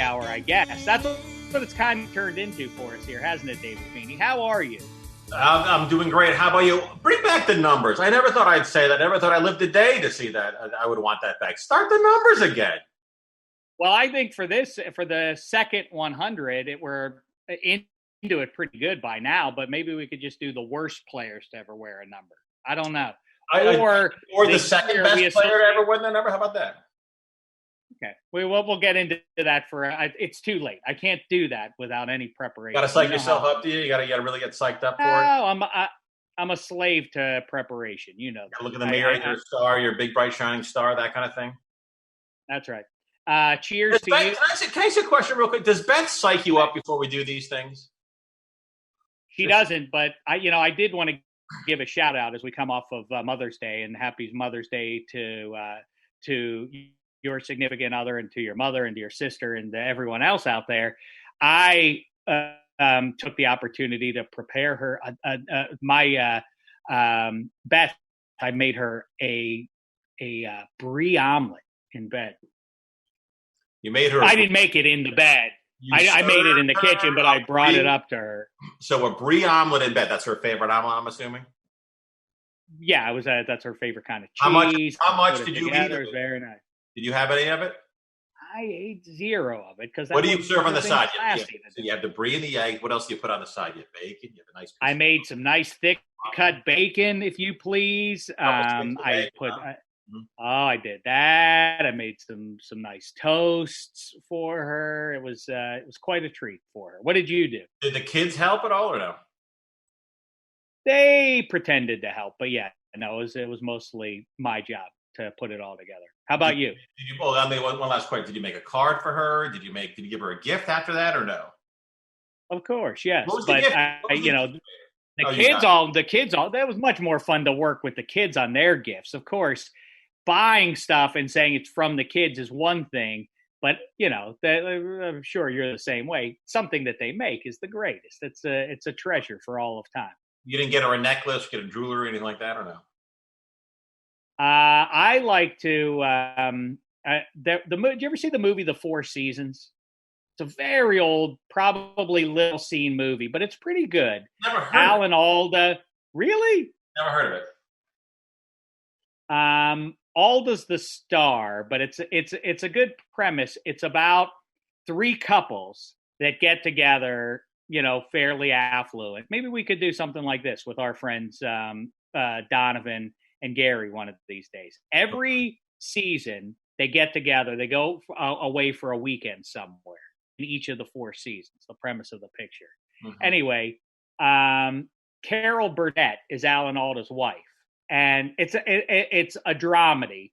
hour, I guess. That's what it's kind of turned into for us here, hasn't it, David Feeney? How are you? I'm doing great. How about you? Bring back the numbers. I never thought I'd say that. I never thought I lived a day to see that. I would want that back. Start the numbers again. Well, I think for the second 100, we're into it pretty good by now, but maybe we could just do the worst players to ever wear a number. I don't know. Or the second best player to ever win the number. How about that? Okay, we'll get into that it's too late. I can't do that without any preparation. Got to psych yourself up, do you? You got to really get psyched up for it. No, I'm a slave to preparation. You know that. Look in the mirror, your star, your big bright shining star, that kind of thing. That's right. Cheers to you. Can I ask you a question real quick? Does Beth psych you up before we do these things? She doesn't, but I did want to give a shout out as we come off of Mother's Day, and happy Mother's Day to your significant other and to your mother and to your sister and to everyone else out there. I took the opportunity to prepare her Beth. I made her a brie omelet in bed. You made her. I didn't make it in the bed. I made it in the kitchen, but I brought it up to her. So a brie omelet in bed. That's her favorite omelet, I'm assuming. Yeah, that's her favorite kind of cheese. How much did you eat? It was very nice. Did you have any of it? I ate zero of it because. What do you serve on the side? So you have the brie and the egg. What else do you put on the side? You have bacon. You have a nice. I made some nice thick cut bacon, if you please. I did that. I made some nice toasts for her. It was quite a treat for her. What did you do? Did the kids help at all or no? They pretended to help, but yeah, no, it was mostly my job to put it all together. How about you? One last question. Did you make a card for her? Did you give her a gift after that or no? Of course, yes. What was the gift? The kids all, that was much more fun to work with the kids on their gifts. Of course, buying stuff and saying it's from the kids is one thing, but I'm sure you're the same way. Something that they make is the greatest. It's a treasure for all of time. You didn't get her a necklace, get a jewelry, anything like that, or no? I like to. Did you ever see the movie The Four Seasons? It's a very old, probably little seen movie, but it's pretty good. Never heard. Alan Alda, really? Never heard of it. Alda's the star, but it's a good premise. It's about three couples that get together, fairly affluent. Maybe we could do something like this with our friends Donovan and Gary one of these days. Every season they get together, they go away for a weekend somewhere in each of the four seasons, the premise of the picture. Mm-hmm. Anyway, Carol Burnett is Alan Alda's wife, and it's a dramedy,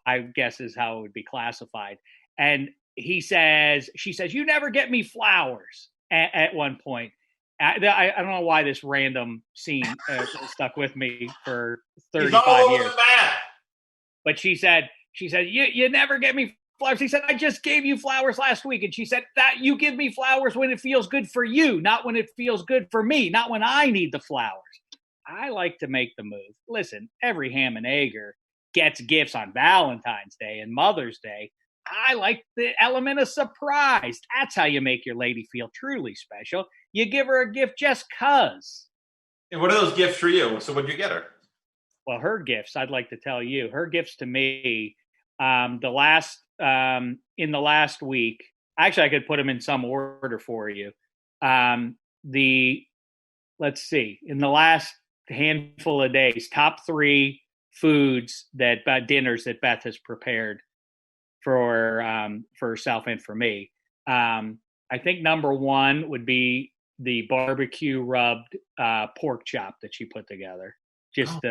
I guess is how it would be classified. And she says, "You never get me flowers." At one point, I don't know why this random scene stuck with me for 35 years. But she said, you never get me flowers. He said, I just gave you flowers last week. And she said, that you give me flowers when it feels good for you, not when it feels good for me, not when I need the flowers. I like to make the move. Listen, every ham and egger gets gifts on Valentine's Day and Mother's Day. I like the element of surprise. That's how you make your lady feel truly special. You give her a gift just 'cause. And what are those gifts for you? So what did you get her? Well, her gifts, I'd like to tell you, her gifts to me, in the last week, actually I could put them in some order for you. Let's see, in the last handful of days, top 3 foods dinners that Beth has prepared for herself and for me. I think number 1 would be the barbecue rubbed pork chop that she put together. Just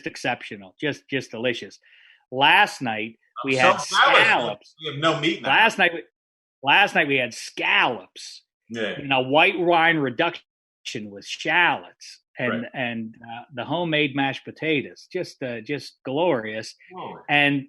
exceptional, just delicious. Last night we had scallops. We have no meat now. Last night we had scallops. Yeah. White wine reduction with shallots and the homemade mashed potatoes. Just glorious. Oh. And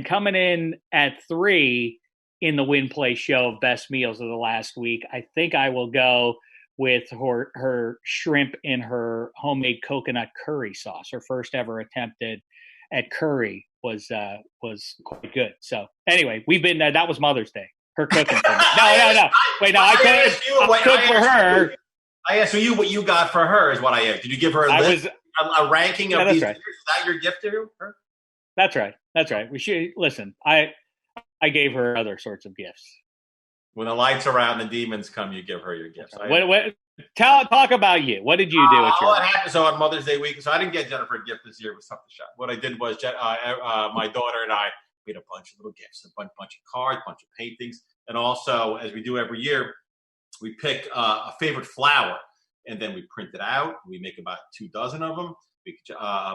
coming in at 3 in the Win Play show of best meals of the last week, I think I will go with her shrimp in her homemade coconut curry sauce, her first ever attempt at curry was quite good. So anyway, we've been that was Mother's Day. Her cooking for me. No. Wait, no, I cooked for her. I asked you what you got for her is what I asked. Did you give her a ranking of these? Right. Is that your gift to her? That's right. We should listen. I gave her other sorts of gifts. When the lights are out and the demons come, you give her your gifts. Talk about you. What did you do? What happened? So on Mother's Day week, so I didn't get Jennifer a gift this year. It was tough to shop. What I did was my daughter and I made a bunch of little gifts, a bunch of cards, a bunch of paintings, and also, as we do every year, we pick a favorite flower, and then we print it out. We make about 24 of them.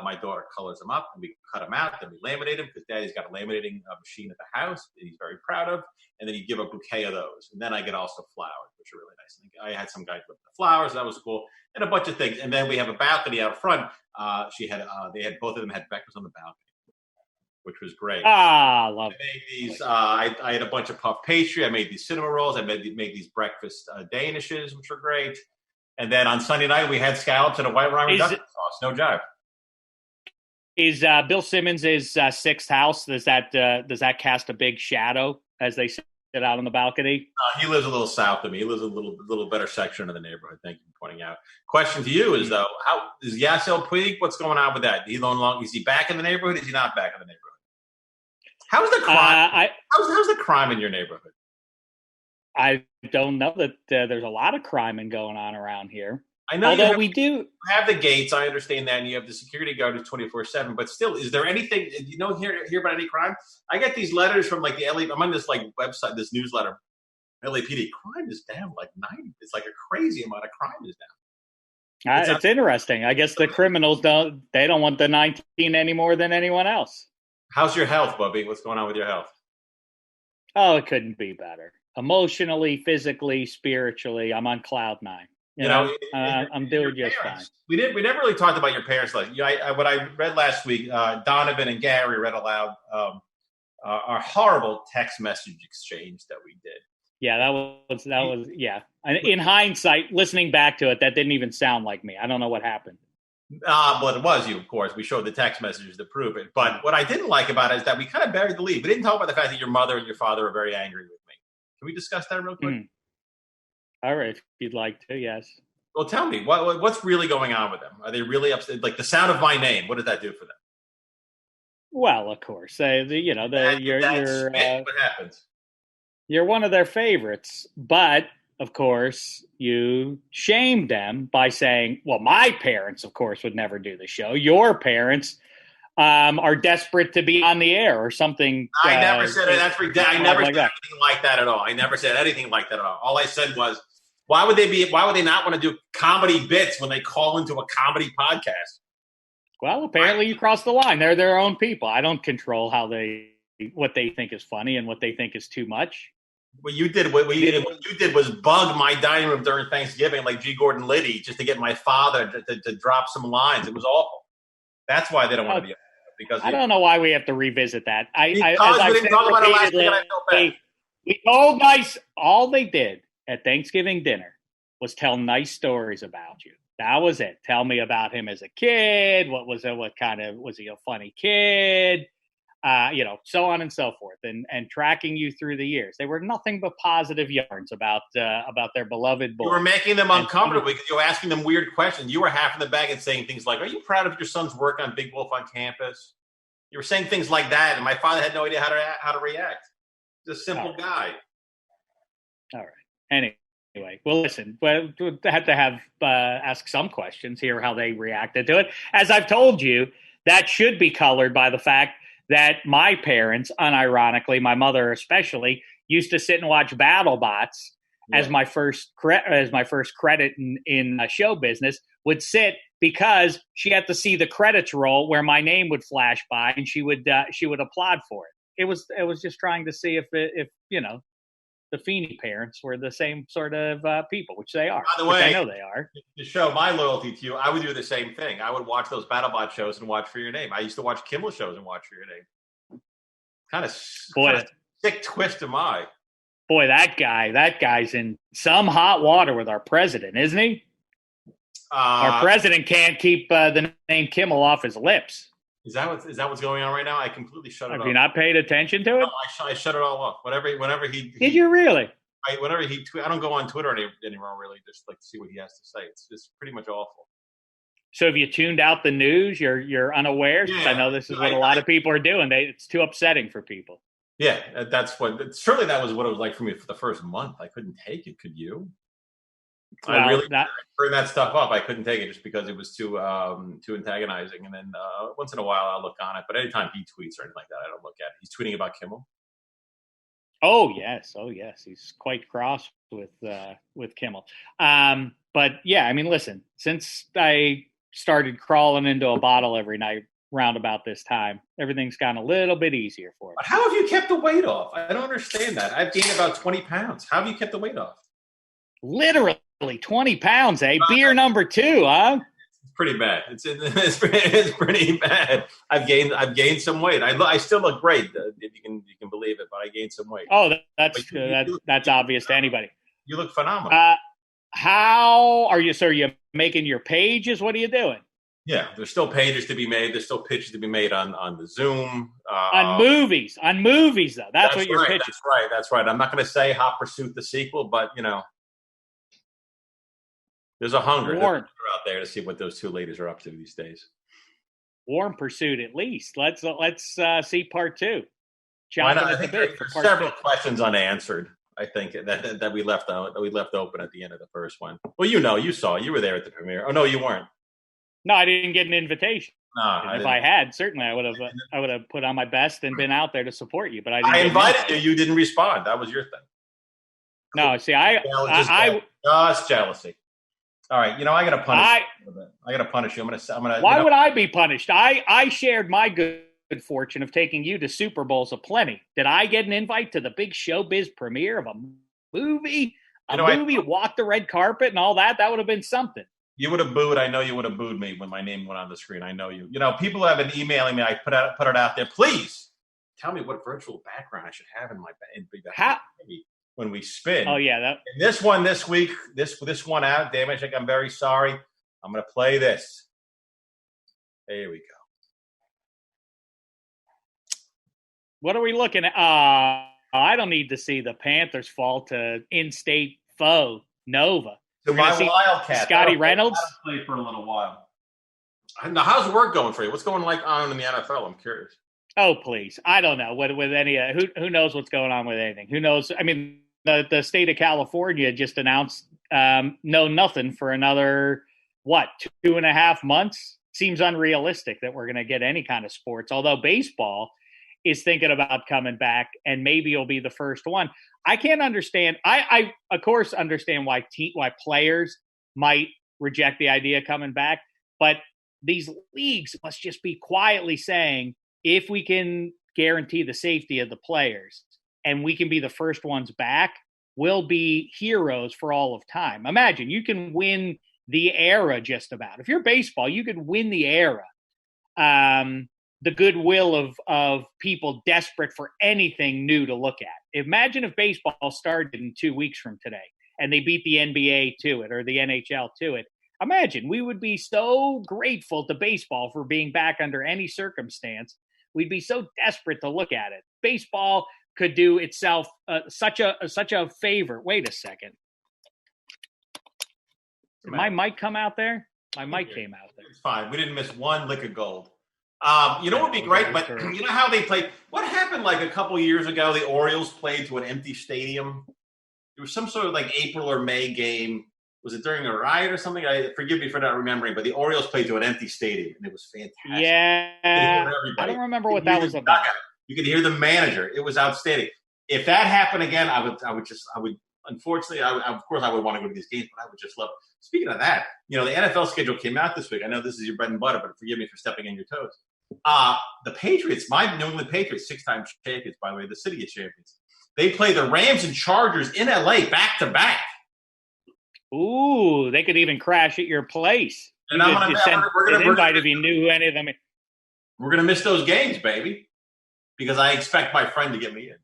My daughter colors them up, and we cut them out. Then we laminate them because Daddy's got a laminating machine at the house that he's very proud of. And then you give a bouquet of those. And then I get also flowers, which are really nice. I had some guys with the flowers. That was cool. And a bunch of things. And then we have a balcony out front. Both of them had breakfast on the balcony, which was great. Love it. I had a bunch of puff pastry. I made these cinnamon rolls. I made these breakfast danishes, which were great. And then on Sunday night, we had scallops and a white wine reduction sauce. No jive. Is Bill Simmons' sixth house? Does that cast a big shadow as they sit out on the balcony? He lives a little south of me. He lives a little better section of the neighborhood. Thank you for pointing out. Question to you is though, how is Yasiel Puig? What's going on with that? Is he back in the neighborhood? Is he not back in the neighborhood? How's the crime? How's the crime in your neighborhood? I don't know that there's a lot of crime going on around here. I know. Although we do have the gates, I understand that, and you have the security guard who's 24/7. But still, is there anything? You don't hear about any crime? I get these letters from like the LA. I'm on this like website, this newsletter. LAPD crime is down like 90. It's like a crazy amount of crime is down. It's interesting. I guess the criminals don't want the 19 any more than anyone else. How's your health, Bubby? What's going on with your health? Oh, it couldn't be better. Emotionally, physically, spiritually, I'm on cloud 9. I'm doing just fine. We never really talked about your parents. Like, what I read last week, Donovan and Gary read aloud our horrible text message exchange that we did. Yeah, that was yeah. In hindsight, listening back to it, that didn't even sound like me. I don't know what happened. But it was you, of course. We showed the text messages to prove it. But what I didn't like about it is that we kind of buried the lead. We didn't talk about the fact that your mother and your father are very angry with me. Can we discuss that real quick? All right, if you'd like to, yes. Well, tell me, what's really going on with them? Are they really upset? Like the sound of my name, what did that do for them? Well, of course, what happens? You're one of their favorites, but of course, you shamed them by saying, "Well, my parents, of course, would never do the show. Your parents are desperate to be on the air or something." I never said it. That's ridiculous. I never said anything like that at all. I never said anything like that at all. All I said was, why would they not want to do comedy bits when they call into a comedy podcast? Well, apparently you crossed the line. They're their own people. I don't control what they think is funny and what they think is too much. What you did was bug my dining room during Thanksgiving like G. Gordon Liddy just to get my father to drop some lines. It was awful. That's why they don't want to be. Because I don't know why we have to revisit that. We didn't talk about it last week, and I feel bad. We told nice. All they did at Thanksgiving dinner was tell nice stories about you. That was it. Tell me about him as a kid. What was it? What kind of was he a funny kid? So on and so forth, and tracking you through the years. They were nothing but positive yarns about their beloved boy. You were making them uncomfortable because you were asking them weird questions. You were half in the bag and saying things like, "Are you proud of your son's work on Big Wolf on campus?" You were saying things like that, and my father had no idea how to react. He's a simple guy. All right. Anyway, well, listen, we had to ask some questions, hear how they reacted to it. As I've told you, that should be colored by the fact that my parents, unironically, my mother especially, used to sit and watch BattleBots as my first credit in show business, would sit because she had to see the credits roll where my name would flash by, and she would applaud for it. It was just trying to see if the Feeney parents were the same sort of people, which they are. By the way, I know they are. To show my loyalty to you, I would do the same thing. I would watch those BattleBot shows and watch For Your Name. I used to watch Kimmel shows and watch For Your Name. Kind of sick twist of my. Boy, that guy's in some hot water with our president, isn't he? Our president can't keep the name Kimmel off his lips. Is that what's going on right now? I completely shut it Have off. you not paid attention to No, it? I shut it all off. Whenever he Did you really? whenever he tweet, I don't go on Twitter anymore. Really, just like to see what he has to say. It's just pretty much awful. So have you tuned out the news? You're unaware? Because I Yeah, know this is what a lot of people are doing. It's too upsetting for people. yeah. Certainly that was what it was like for me for the first month. I couldn't take it. Could you? Well, I really turned that stuff up. I couldn't take it just because it was too antagonizing. And then once in a while I'll look on it, but anytime he tweets or anything like that, I don't look at it. He's tweeting about Kimmel. Oh yes, he's quite cross with Kimmel. But yeah, I mean, listen, since I started crawling into a bottle every night round about this time, everything's gotten a little bit easier for me. But how have you kept the weight off? I don't understand that. I've gained about 20 pounds. How have you kept the weight off? Literally 20 pounds, eh? Beer number 2, huh? It's pretty bad. It's pretty bad. I've gained some weight. I still look great, if you can believe it, but I gained some weight. Oh, that's obvious to anybody. You look phenomenal. How are you? So are you making your pages? What are you doing? Yeah, there's still pages to be made. There's still pitches to be made on the Zoom. On movies though. That's what you're pitching. That's right. I'm not going to say Hot Pursuit the sequel, but there's a hunger out there to see what those two ladies are up to these days. Warm Pursuit, at least. Let's see part 2. Why not? I think there's several questions unanswered. I think that we left open at the end of the first one. Well, you saw, you were there at the premiere. Oh no, you weren't. No, I didn't get an invitation. No, if I had, certainly I would have put on my best and been out there to support you. But I invited you. You didn't respond. That was your thing. No, see, just jealousy. All right, I got to punish you. I got to punish you. I'm gonna. Why would I be punished? I shared my good fortune of taking you to Super Bowls aplenty. Did I get an invite to the big showbiz premiere of a movie? Movie, walk the red carpet and all that? That would have been something. You would have booed. I know you would have booed me when my name went on the screen. I know you. People have been emailing me. I put it out there. Please tell me what virtual background I should have in my when we spin. Oh yeah, and this one this week. This one out. Dameshek, I'm very sorry. I'm going to play this. There we go. What are we looking at? I don't need to see the Panthers fall to in-state foe Nova. To my Wildcats. Scotty Reynolds. I played for a little while. Now, how's work going for you? What's going on in the NFL? I'm curious. Oh, please. I don't know. With any who knows what's going on with anything? Who knows? I mean, the state of California just announced nothing for another, 2.5 months? Seems unrealistic that we're going to get any kind of sports, although baseball is thinking about coming back, and maybe it'll be the first one. I can't understand. I of course understand why players might reject the idea of coming back, but these leagues must just be quietly saying, if we can guarantee the safety of the players and we can be the first ones back, we'll be heroes for all of time. Imagine you can win the era just about. If you're baseball, you could win the era. The goodwill of people desperate for anything new to look at. Imagine if baseball started in 2 weeks from today and they beat the NBA to it or the NHL to it. Imagine, we would be so grateful to baseball for being back under any circumstance. We'd be so desperate to look at it. Baseball could do itself such a favor. Wait a second. Did my mic come out there? My mic came out there. It's fine. We didn't miss one lick of gold. What would be great, but you know how they played? What happened like a couple years ago? The Orioles played to an empty stadium. There was some sort of like April or May game. Was it during a riot or something? Forgive me for not remembering, but the Orioles played to an empty stadium, and it was fantastic. Yeah, I don't remember what that was about. You could hear the manager. It was outstanding. If that happened again, I would. Unfortunately, of course, I would want to go to these games, but I would just love it. Speaking of that, the NFL schedule came out this week. I know this is your bread and butter, but forgive me for stepping on your toes. The Patriots, my New England Patriots, 6-time champions, by the way, the city of champions. They play the Rams and Chargers in LA back to back. Ooh, they could even crash at your place. And I'm going to send an invite if you knew who any of them. We're going to miss those games, baby, because I expect my friend to get me in.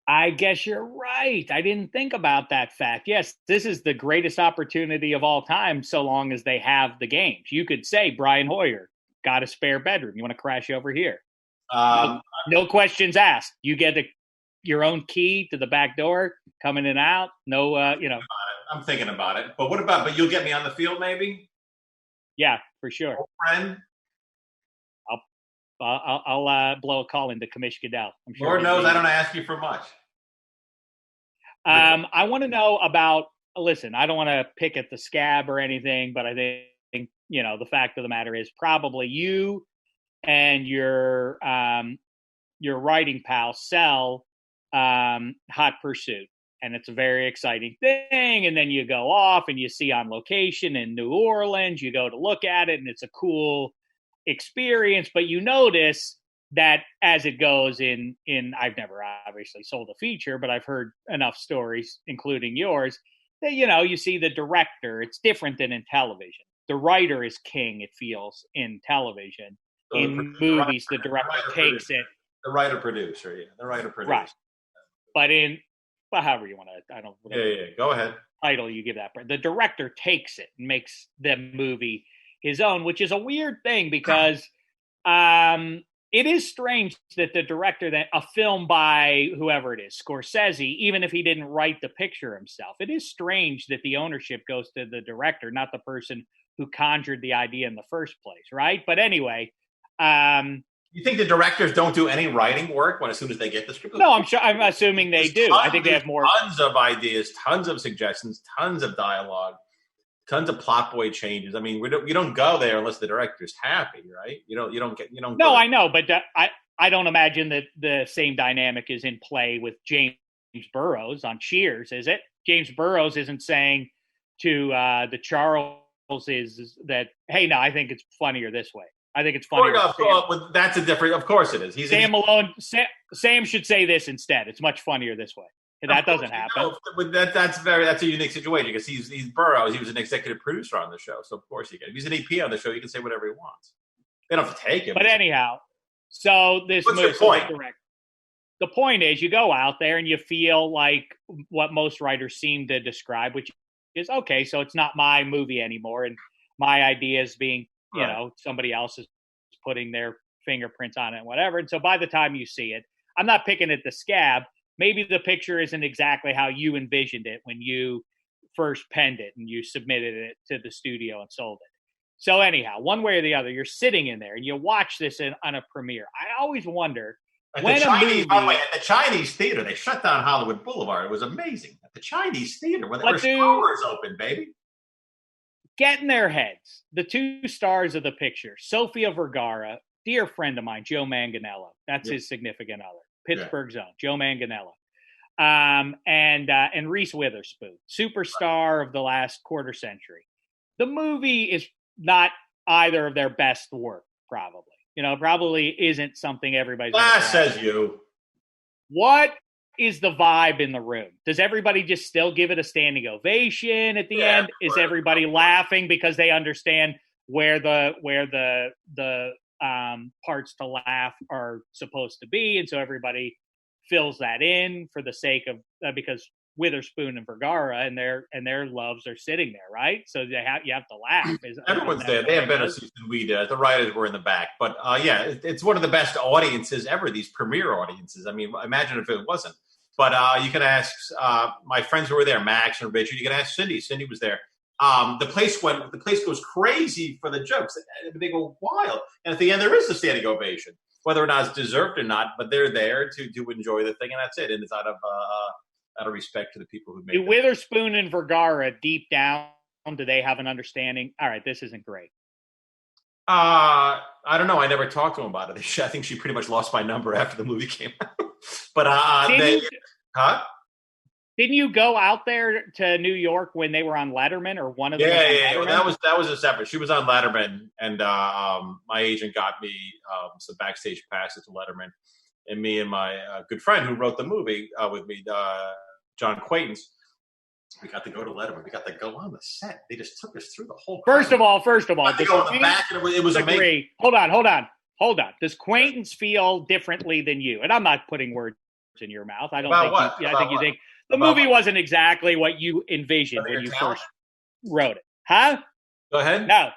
I guess you're right. I didn't think about that fact. Yes, this is the greatest opportunity of all time, so long as they have the games. You could say, Brian Hoyer, got a spare bedroom. You want to crash over here? No questions asked. You get your own key to the back door, coming in and out. No, I'm thinking about it. But what about? But you'll get me on the field, maybe. Yeah, for sure. Friend. I'll blow a call into Commish Goodell. I'm sure. Lord knows I don't ask you for much. I want to know about. Listen, I don't want to pick at the scab or anything, but I think the fact of the matter is probably you and your writing pal sell Hot Pursuit, and it's a very exciting thing. And then you go off and you see on location in New Orleans. You go to look at it, and it's a cool experience, but you notice that as it goes in I've never obviously sold a feature, but I've heard enough stories, including yours, that you see the director. It's different than in television. The writer is king, it feels, in television. So in movies, the director takes it. The writer producer, yeah. The writer producer. Right. But however you want to, I don't. Yeah. Go ahead. Title you give that. The director takes it and makes the movie his own, which is a weird thing because it is strange that the director, that a film by whoever it is, Scorsese, even if he didn't write the picture himself, it is strange that the ownership goes to the director, not the person who conjured the idea in the first place, right? But anyway, you think the directors don't do any writing work as soon as they get the script? No, I'm assuming they do. I think they have more. Tons of ideas, tons of suggestions, tons of dialogue, tons of plot point changes. I mean, you don't go there unless the director's happy, right? You don't. No, I know, but I don't imagine that the same dynamic is in play with James Burrows on Cheers, is it? James Burrows isn't saying to the Charles is that, hey, no, I think it's funnier this way. I think it's funnier. That's a different. Of course, it is. Sam Malone. Sam should say this instead. It's much funnier this way. That doesn't happen. That's a unique situation because he's Burrows. He was an executive producer on the show, so of course he can. If he's an EP on the show, he can say whatever he wants. They don't have to take it. But anyhow, so this. What's your point? The point is, you go out there and you feel like what most writers seem to describe, which is okay. So it's not my movie anymore, and my ideas being, somebody else is putting their fingerprints on it, and whatever. And so by the time you see it, I'm not picking at the scab. Maybe the picture isn't exactly how you envisioned it when you first penned it and you submitted it to the studio and sold it. So anyhow, one way or the other, you're sitting in there and you watch this on a premiere. I always wonder by the way, at the Chinese theater, they shut down Hollywood Boulevard. It was amazing. At the Chinese theater, where there were stores open, baby. Get in their heads. The two stars of the picture, Sofia Vergara, dear friend of mine, Joe Manganiello. That's his significant other. Pittsburgh's own, Joe Manganiello. And Reese Witherspoon, superstar of the last quarter century. The movie is not either of their best work, probably. Probably isn't something everybody's. Says you. What is the vibe in the room? Does everybody just still give it a standing ovation at the end? Is everybody laughing because they understand where the parts to laugh are supposed to be, and so everybody fills that in for the sake of because Witherspoon and Vergara and their loves are sitting there, right? So you have to laugh. Everyone's there. They have better seats than we did. The writers were in the back, but it's one of the best audiences ever. These premiere audiences. I mean, imagine if it wasn't. But you can ask my friends who were there, Max and Richard. You can ask Cindy. Cindy was there. The place goes crazy for the jokes. They go wild, and at the end there is a standing ovation, whether or not it's deserved or not. But they're there to enjoy the thing, and that's it. And it's out of respect to the people who made it. Witherspoon and Vergara, deep down, do they have an understanding? All right, this isn't great. I don't know. I never talked to him about it. I think she pretty much lost my number after the movie came out. But didn't you go out there to New York when they were on Letterman or one of them? Yeah. That was a separate. She was on Letterman, and my agent got me some backstage passes to Letterman, and me and my good friend who wrote the movie with me, John Quaintance, we got to go to Letterman. We got to go on the set. They just took us through the whole. First of all, go in the back, and it was amazing. Hold on. Does Quaintance feel differently than you? And I'm not putting words in your mouth. I don't about think. What? I think you think the movie wasn't exactly what you envisioned when you first wrote it, huh? Go ahead. No,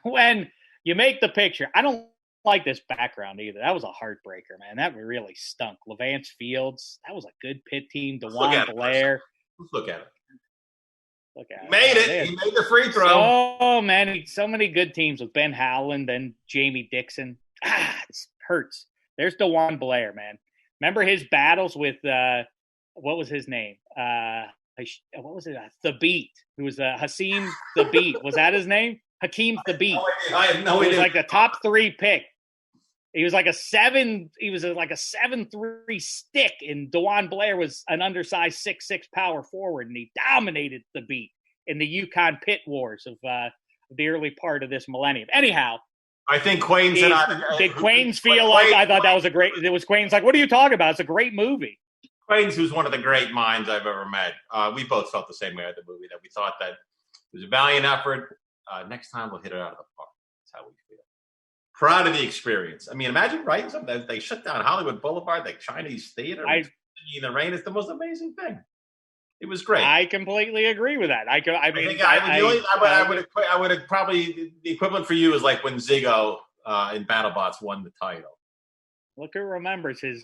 when You make the picture. I don't like this background either. That was a heartbreaker, man. That really stunk. Levance Fields. That was a good pit team. DeJuan Blair. Let's look at it. Look at it. Made it. He made the free throw. So many good teams with Ben Howland and Jamie Dixon. It hurts. There's DeJuan Blair, man. Remember his battles with what was his name? What was it? The Beat. Who was Hakeem the Beat? Was that his name? Hakeem the Beat. I have no idea. He was like the top 3 pick. He was like a 7'3" stick, and DeJuan Blair was an undersized 6'6" power forward, and he dominated the Beat in the UConn pit wars of the early part of this millennium. Anyhow, I think Quains and I did Quains feel like I thought that was a great. It was Quains like, what are you talking about? It's a great movie. Quains, who's one of the great minds I've ever met, we both felt the same way at the movie. That we thought that it was a valiant effort. Next time we'll hit it out of the park. That's how we feel. Proud of the experience. I mean, imagine writing something. They shut down Hollywood Boulevard, like Chinese theater. In the rain. It's the most amazing thing. It was great. I completely agree with that. I would have probably the equivalent for you is like when Ziggo in BattleBots won the title. Look who remembers his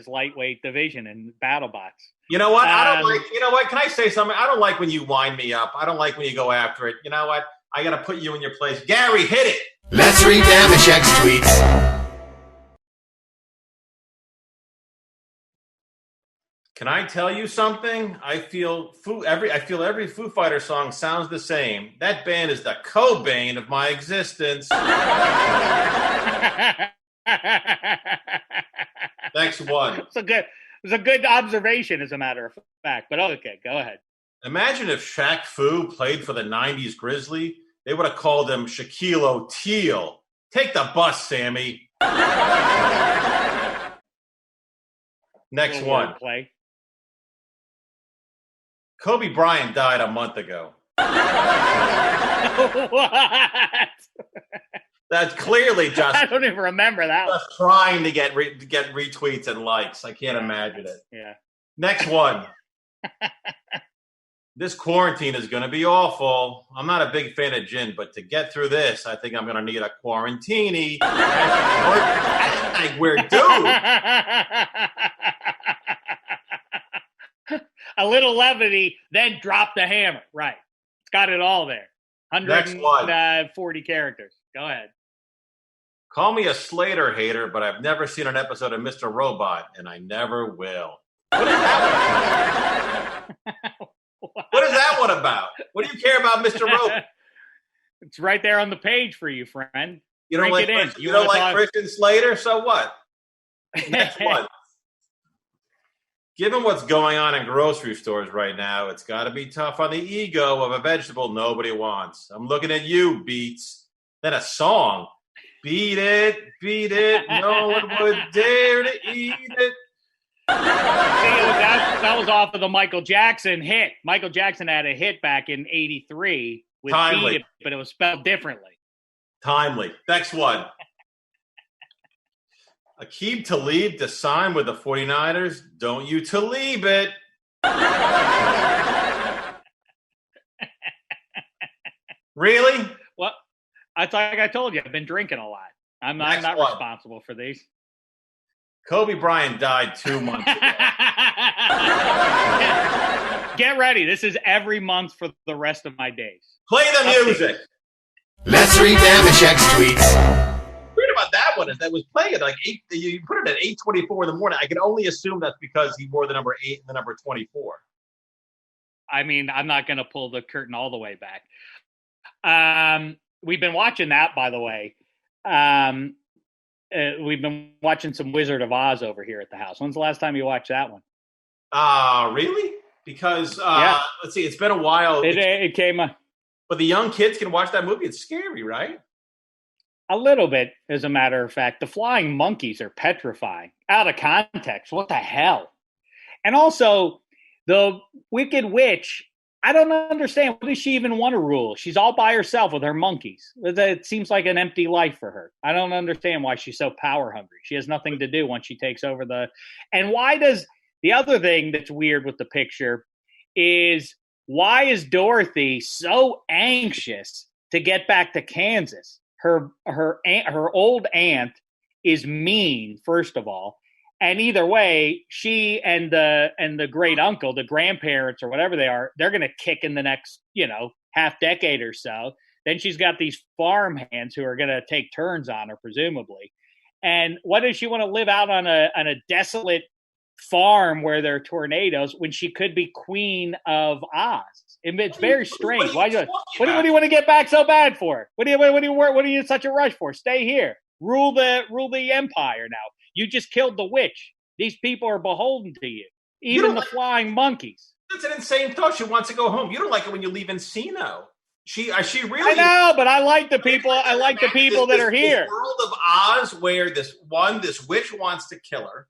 lightweight division in BattleBots. You know what? I don't like. You know what? Can I say something? I don't like when you wind me up. I don't like when you go after it. You know what? I got to put you in your place. Gary, hit it. Let's read Dameshek's tweets. Can I tell you something? I feel every Foo Fighter song sounds the same. That band is the Cobain of my existence. Next one. It's a good observation, as a matter of fact. But okay, go ahead. Imagine if Shaq Fu played for the '90s Grizzly. They would have called him Shaquille O'Teal. Take the bus, Sammy. Next one. Play. Kobe Bryant died a month ago. What? That's clearly just. I don't even remember that. Just trying to get retweets and likes. I can't imagine it. Yeah. Next one. This quarantine is going to be awful. I'm not a big fan of gin, but to get through this, I think I'm going to need a quarantini. We're due. A little levity, then drop the hammer. Right. It's got it all there. 140 characters. Go ahead. Call me a Slater hater, but I've never seen an episode of Mr. Robot, and I never will. What is that one? What is that one about? What do you care about Mr. Robot? It's right there on the page for you, friend. You don't like Christian Slater? So what? Next one. Given what's going on in grocery stores right now, it's got to be tough on the ego of a vegetable nobody wants. I'm looking at you, Beats. Then a song. Beat it, no one would dare to eat it. That was off of the Michael Jackson hit. Michael Jackson had a hit back in '83 with Timely. Beat It, but it was spelled differently. Timely. Next one. Aqib Talib to sign with the 49ers. Don't you Talib it. Really? Well, I thought I told you, I've been drinking a lot. I'm not responsible for these. Kobe Bryant died 2 months ago. Get ready. This is every month for the rest of my days. Play the music. Let's read Dameshek's tweets. Weird about that one is that was playing at like 8. You put it at 8:24 in the morning. I can only assume that's because he wore the number 8 and the number 24. I mean, I'm not going to pull the curtain all the way back. We've been watching that, by the way. We've been watching some Wizard of Oz over here at the house. When's the last time you watched that one? Really? Because let's see, it's been a while. It came. But the young kids can watch that movie. It's scary, right? A little bit, as a matter of fact. The flying monkeys are petrifying. Out of context. What the hell? And also, the Wicked Witch, I don't understand. What does she even want to rule? She's all by herself with her monkeys. It seems like an empty life for her. I don't understand why she's so power hungry. She has nothing to do once she takes over the... And why does... The other thing that's weird with the picture is, why is Dorothy so anxious to get back to Kansas? her old aunt is mean, first of all. And either way, she and the great uncle, the grandparents or whatever they are, they're going to kick in the next, half decade or so. Then she's got these farm hands who are going to take turns on her, presumably. And what does she want to live out on a desolate farm where there are tornadoes when she could be Queen of Oz? It's very strange. What do you want to get back so bad for? What are you in such a rush for? Stay here. Rule the empire now. You just killed the witch. These people are beholden to you. Even the flying monkeys. That's an insane thought. She wants to go home. You don't like it when you leave Encino. She really. I know, but I like the people. I like the people that are here. The world of Oz, where this witch wants to kill her.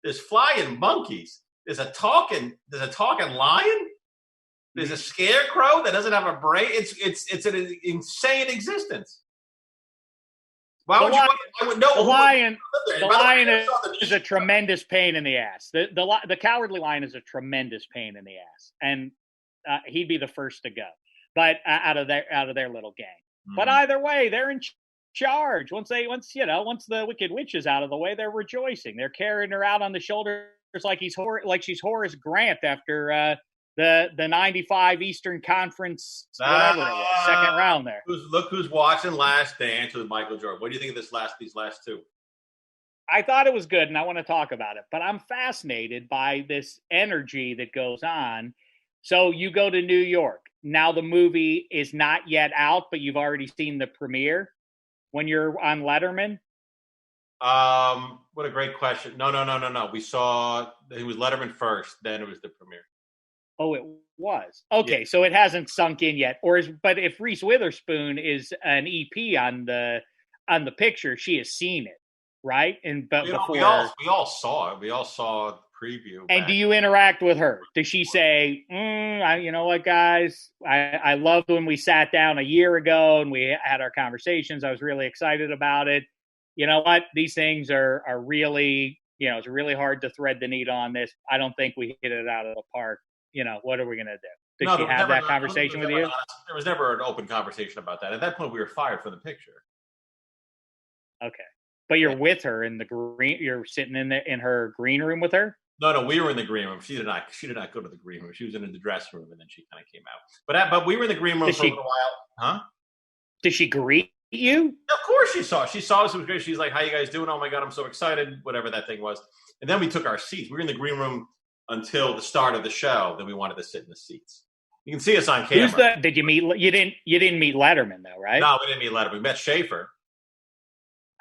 There's flying monkeys. There's a talking lion. There's a scarecrow that doesn't have a brain. It's an insane existence. Why would you? The lion is a tremendous pain in the ass. The cowardly lion is a tremendous pain in the ass, and he'd be the first to go. But out of their little gang. Mm-hmm. But either way, they're in charge. Once the Wicked Witch is out of the way, they're rejoicing. They're carrying her out on the shoulders like she's Horace Grant after the 95 Eastern Conference whatever it was, second round there. Look who's watching Last Dance with Michael Jordan. What do you think of these last two? I thought it was good, and I want to talk about it. But I'm fascinated by this energy that goes on. So you go to New York. Now the movie is not yet out, but you've already seen the premiere when you're on Letterman? What a great question. No. We saw it was Letterman first, then it was the premiere. Oh, it was. Okay, yeah. So it hasn't sunk in yet. But if Reese Witherspoon is an EP on the picture, she has seen it, right? We all saw it. We all saw the preview. And do you interact with her? Does she say, you know what, guys? I loved when we sat down a year ago and we had our conversations. I was really excited about it. You know what? These things are really, it's really hard to thread the needle on this. I don't think we hit it out of the park. What are we going to do? Did she have that conversation with you? There was never an open conversation about that. At that point, we were fired from the picture. Okay. But you're with her in the green. You're sitting in her green room with her? No, we were in the green room. She did not go to the green room. She was in the dressing room, and then she kind of came out. But we were in the green room for a little while. Huh? Did she greet you? Of course she saw. She saw us. It was great. She's like, "How you guys doing? Oh my God, I'm so excited!" Whatever that thing was. And then we took our seats. We were in the green room until the start of the show. Then we wanted to sit in the seats. You can see us on camera. Did you meet? You didn't meet Letterman though, right? No, we didn't meet Letterman. We met Schaefer.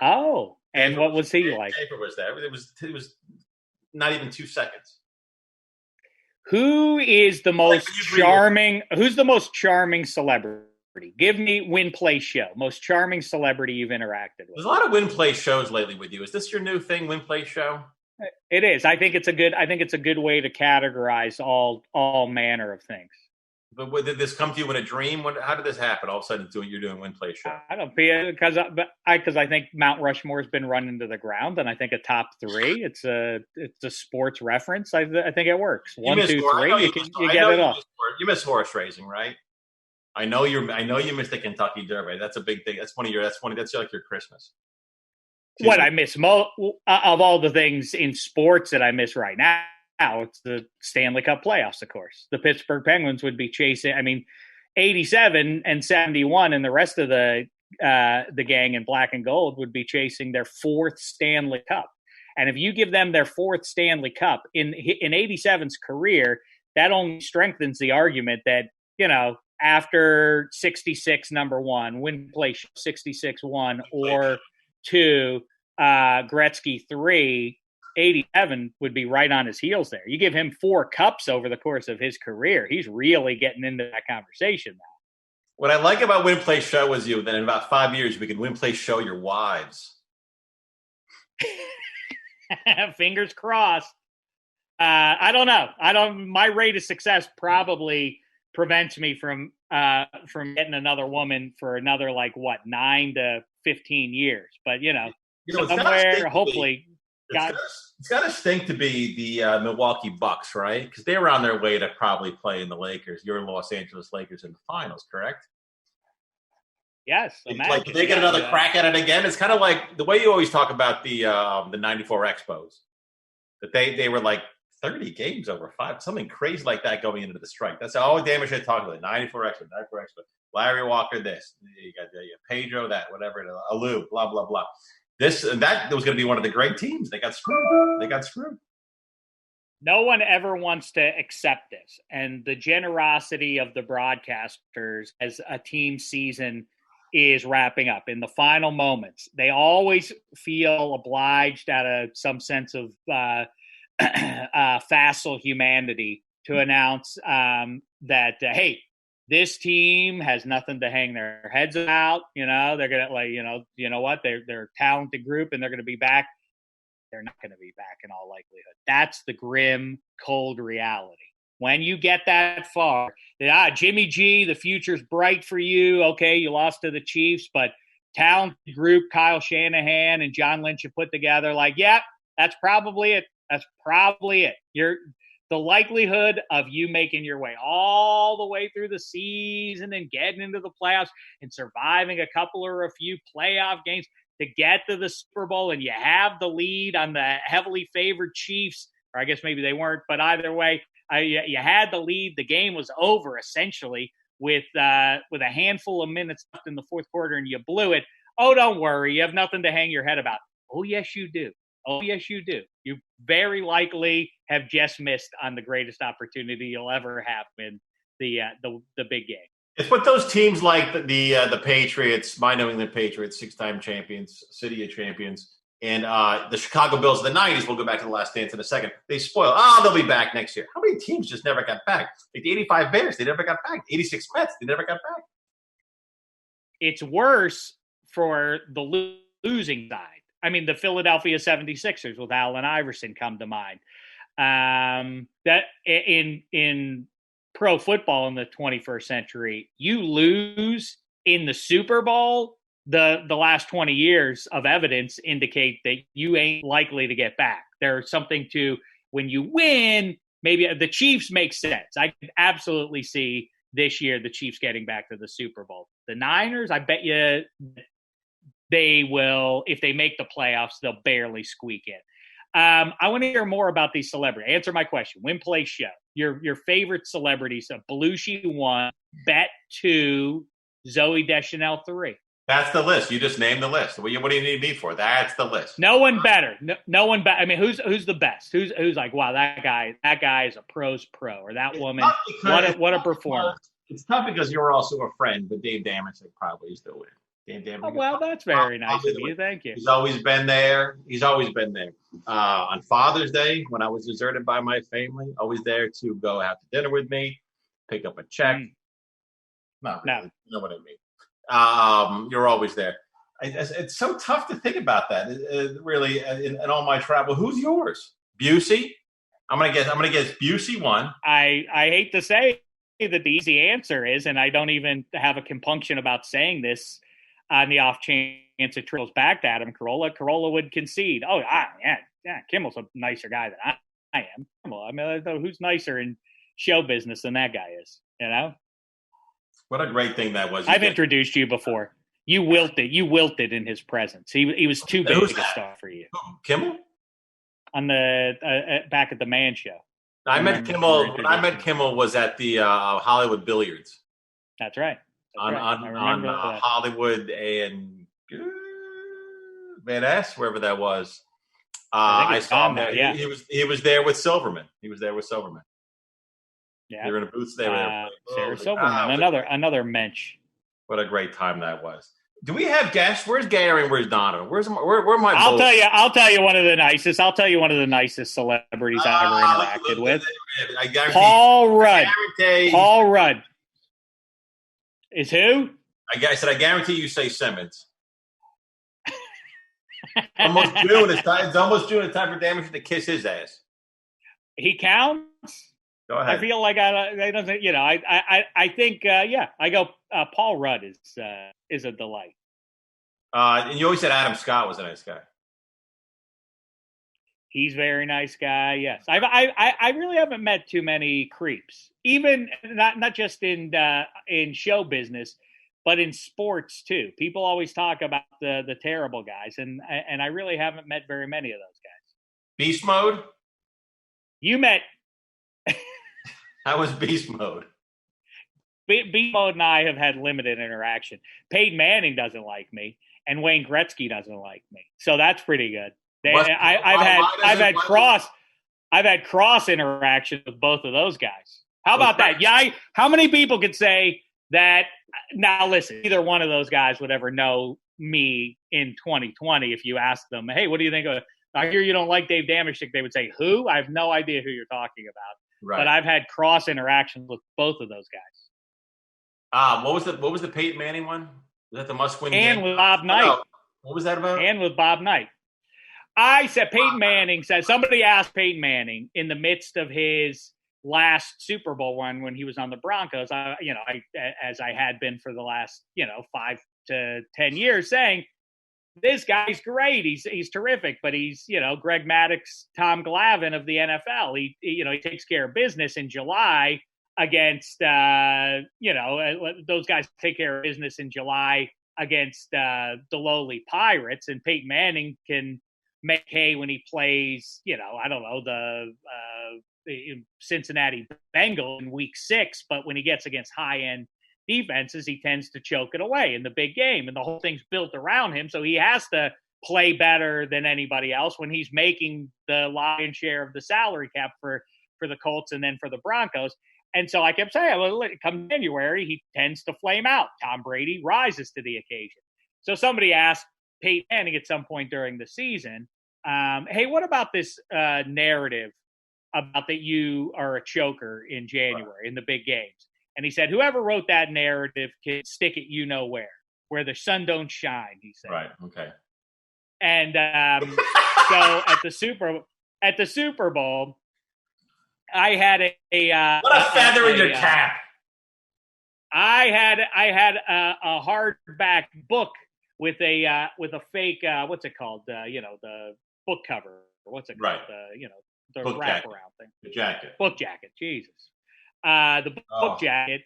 Oh, and what was he like? Schaefer was there. It was not even 2 seconds. Who is the most charming? Who's the most charming celebrity? Give me Win Play Show. Most charming celebrity you've interacted with. There's a lot of Win Play shows lately with you. Is this your new thing, Win Play Show? It is. I think it's a good way to categorize all manner of things. But did this come to you in a dream? How did this happen? All of a sudden, you're doing Win Play Show. I don't because I think Mount Rushmore has been run into the ground, and I think a top three. It's a sports reference. I think it works. 1, 2, 3. You get it off. You miss horse racing, right? I know you miss the Kentucky Derby. That's a big thing. That's like your Christmas. What I miss most of all the things in sports that I miss right now, it's the Stanley Cup playoffs, of course. The Pittsburgh Penguins would be chasing. 87 and 71, and the rest of the gang in black and gold would be chasing their 4th Stanley Cup. And if you give them their 4th Stanley Cup in 87's career, that only strengthens the argument that after 66 number 1, Win Play 66 1 or 2, Gretzky 3, 87 would be right on his heels there. You give him 4 cups over the course of his career, he's really getting into that conversation now. What I like about Win Play Show is that in about 5 years, we can Win Play Show your wives. Fingers crossed. I don't know. My rate of success probably prevents me from getting another woman for another 9 to 15 years. But somewhere hopefully. It's got to stink to be the Milwaukee Bucks, right? Because they were on their way to probably play in the Lakers, your Los Angeles Lakers in the finals, correct? Yes, Like, did they get another crack at it again? It's kind of like the way you always talk about the '94 Expos. That they were like 30 games over 5, something crazy like that going into the strike. That's all Dameshek talked about. '94 Expos, '94 Expos. Larry Walker, this. You got Pedro, that, whatever. Alou, blah blah blah. That was going to be one of the great teams. They got screwed. No one ever wants to accept this, and the generosity of the broadcasters as a team season is wrapping up in the final moments. They always feel obliged out of some sense of facile humanity to announce that, hey, this team has nothing to hang their heads about. They're going to you know what? They're a talented group and they're going to be back. They're not going to be back in all likelihood. That's the grim, cold reality. When you get that far, Jimmy G, the future's bright for you. Okay, you lost to the Chiefs, but talented group Kyle Shanahan and John Lynch have put together. That's probably it. The likelihood of you making your way all the way through the season and getting into the playoffs and surviving a couple or a few playoff games to get to the Super Bowl, and you have the lead on the heavily favored Chiefs, or I guess maybe they weren't, but either way, you had the lead. The game was over essentially with a handful of minutes left in the fourth quarter, and you blew it. Oh, don't worry, you have nothing to hang your head about. Oh, yes, you do. You very likely have just missed on the greatest opportunity you'll ever have in the big game. It's what those teams like the Patriots, my New England Patriots, 6-time champions, City of Champions, and the Chicago Bills of the 90s, we'll go back to the last dance in a second. They spoil. They'll be back next year. How many teams just never got back? Like the 85 Bears, they never got back. 86 Mets, they never got back. It's worse for the losing side. I mean, the Philadelphia 76ers with Allen Iverson come to mind. That in pro football in the 21st century, you lose in the Super Bowl, the last 20 years of evidence indicate that you ain't likely to get back. There's something to when you win, maybe the Chiefs make sense. I could absolutely see this year the Chiefs getting back to the Super Bowl. The Niners, I bet you they will, if they make the playoffs, they'll barely squeak in. I want to hear more about these celebrities. Answer my question. Win, play, show. Your favorite celebrities. Belushi 1, Bet 2, Zooey Deschanel 3. That's the list. You just named the list. What do you need me for? That's the list. No one better. No one better. I mean, who's the best? Who's like, wow, that guy is a pro's pro, or that woman, what a performer. It's tough because you're also a friend, but Dave Dameshek probably is still in. Oh, well, that's very nice of you. Thank you. He's always been there. On Father's Day, when I was deserted by my family, always there to go out to dinner with me, pick up a check. Not really. No. You know what I mean. You're always there. It's so tough to think about that. Really, in all my travel, who's yours? Busey. I'm gonna guess Busey 1. I hate to say that the easy answer is, and I don't even have a compunction about saying this, on the off chance it trickles back to Adam Carolla. Carolla would concede. Oh, yeah, Kimmel's a nicer guy than I am. Kimmel, I mean, who's nicer in show business than that guy is? You know. What a great thing that was. I've introduced you before. You wilted in his presence. He was too big a star for you. Kimmel? On the back at the Man Show. I met Kimmel. When I met Kimmel was at the Hollywood Billiards. That's right. On Hollywood and Van Ness, wherever that was. I saw him there. Yeah. He was there with Silverman. Yeah. They were in a booth there. Sarah Silverman, another mensch. What a great time that was. Do we have guests? Where's Gary and where's Donovan? Where my? I'll tell you one of the nicest. I'll tell you one of the nicest celebrities I ever interacted with. I guarantee. Paul Rudd. Paul Rudd. Is who? I said I guarantee you say Simmons. Almost June. It's almost June. It's time for Dameshek to kiss his ass. He counts. Go ahead. I feel like I don't. You know, I think I go. Paul Rudd is a delight. And you always said Adam Scott was a nice guy. He's a very nice guy. Yes, I really haven't met too many creeps. Even not just in show business, but in sports too. People always talk about the terrible guys, and I really haven't met very many of those guys. Beast mode? You met. That was beast mode. Beast mode and I have had limited interaction. Peyton Manning doesn't like me, and Wayne Gretzky doesn't like me, so that's pretty good. I've had cross interaction with both of those guys. How about that? Yeah. How many people could say that? Now, listen, either one of those guys would ever know me in 2020 if you asked them, hey, what do you think of? I hear you don't like Dave Dameshek. They would say, who? I have no idea who you're talking about. Right. But I've had cross interactions with both of those guys. What was the Peyton Manning one? Was that the must-win game? And with Bob Knight. No. What was that about? And with Bob Knight. I said Peyton Manning said somebody asked Peyton Manning in the midst of his last Super Bowl run when he was on the Broncos, as I had been for the last 5 to 10 years, saying this guy's great, he's terrific, but he's Greg Maddux, Tom Glavine of the NFL. He takes care of business in July against those guys take care of business in July against the lowly Pirates, and Peyton Manning can make hay when he plays, the Cincinnati Bengals in week 6, but when he gets against high-end defenses, he tends to choke it away in the big game, and the whole thing's built around him, so he has to play better than anybody else when he's making the lion's share of the salary cap for the Colts and then for the Broncos. And so I kept saying, well, come January, he tends to flame out. Tom Brady rises to the occasion. So somebody asked Peyton Manning at some point during the season, hey, what about this narrative about that you are a choker in January in the big games? And he said, whoever wrote that narrative can stick it where the sun don't shine, he said. Right, okay. And so at the Super Bowl, I had what a feather in your cap. I had a hardback book with a fake what's it called? The book cover. What's it called? Right. The book wraparound jacket. Thing. The jacket. Book jacket. Jesus. The book jacket.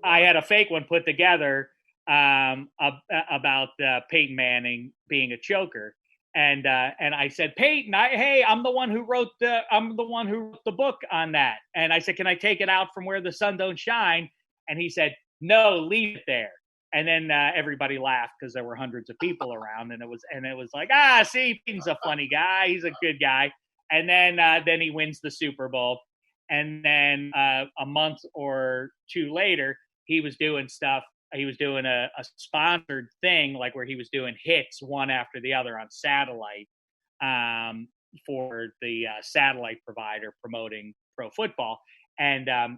I had a fake one put together about Peyton Manning being a choker. And I said, Peyton, I'm the one who wrote the book on that. And I said, can I take it out from where the sun don't shine? And he said, no, leave it there. And then everybody laughed because there were hundreds of people around, and it was like, see, Peyton's a funny guy, he's a good guy. And then he wins the Super Bowl, and then a month or two later, he was doing stuff. He was doing a sponsored thing, like where he was doing hits one after the other on satellite for the satellite provider promoting pro football. And I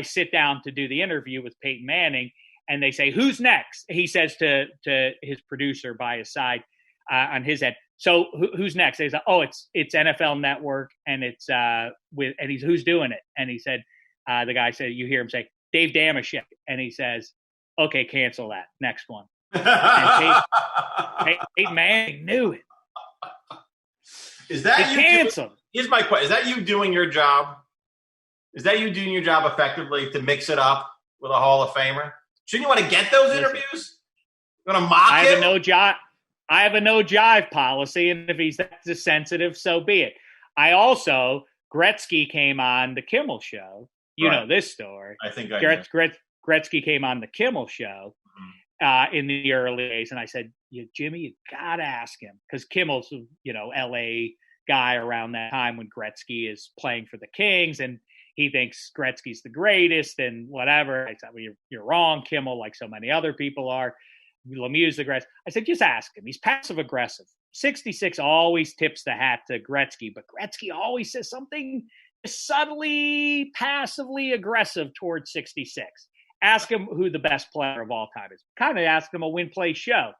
sit down to do the interview with Peyton Manning, and they say, who's next? He says to his producer by his side on his end, so who's next? They say, it's NFL Network, and it's who's doing it? And he said, the guy said, you hear him say, Dave Dameshek, and he says, okay, cancel that. Next one. And Peyton Manning knew it. Is that you canceled? Here's my question. Is that you doing your job? Is that you doing your job effectively to mix it up with a Hall of Famer? Shouldn't you want to get those interviews? You want to mock him? I have a no jive policy, and if he's that sensitive, so be it. Gretzky came on the Kimmel show. You know this story. I think Gretzky came on the Kimmel show in the early days, and I said, Jimmy, you got to ask him, because Kimmel's, L.A. guy around that time when Gretzky is playing for the Kings, and he thinks Gretzky's the greatest and whatever. I said, well, you're wrong, Kimmel, like so many other people are. Lemieux's the greatest. I said, just ask him. He's passive-aggressive. 66 always tips the hat to Gretzky, but Gretzky always says something subtly, passively aggressive towards 66. Ask him who the best player of all time is. Kind of ask him a win-play show.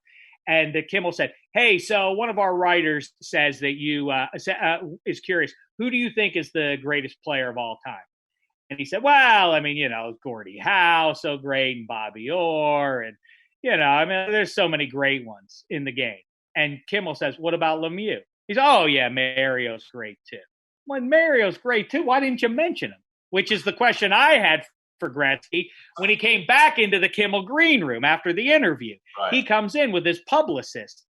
And Kimmel said, hey, so one of our writers says that you is curious, who do you think is the greatest player of all time? And he said, well, Gordie Howe, so great, and Bobby Orr, and, there's so many great ones in the game. And Kimmel says, what about Lemieux? He said, oh, yeah, Mario's great, too. Well, Mario's great, too. Why didn't you mention him? Which is the question I had for Gretzky. When he came back into the Kimmel green room after the interview, he comes in with his publicist.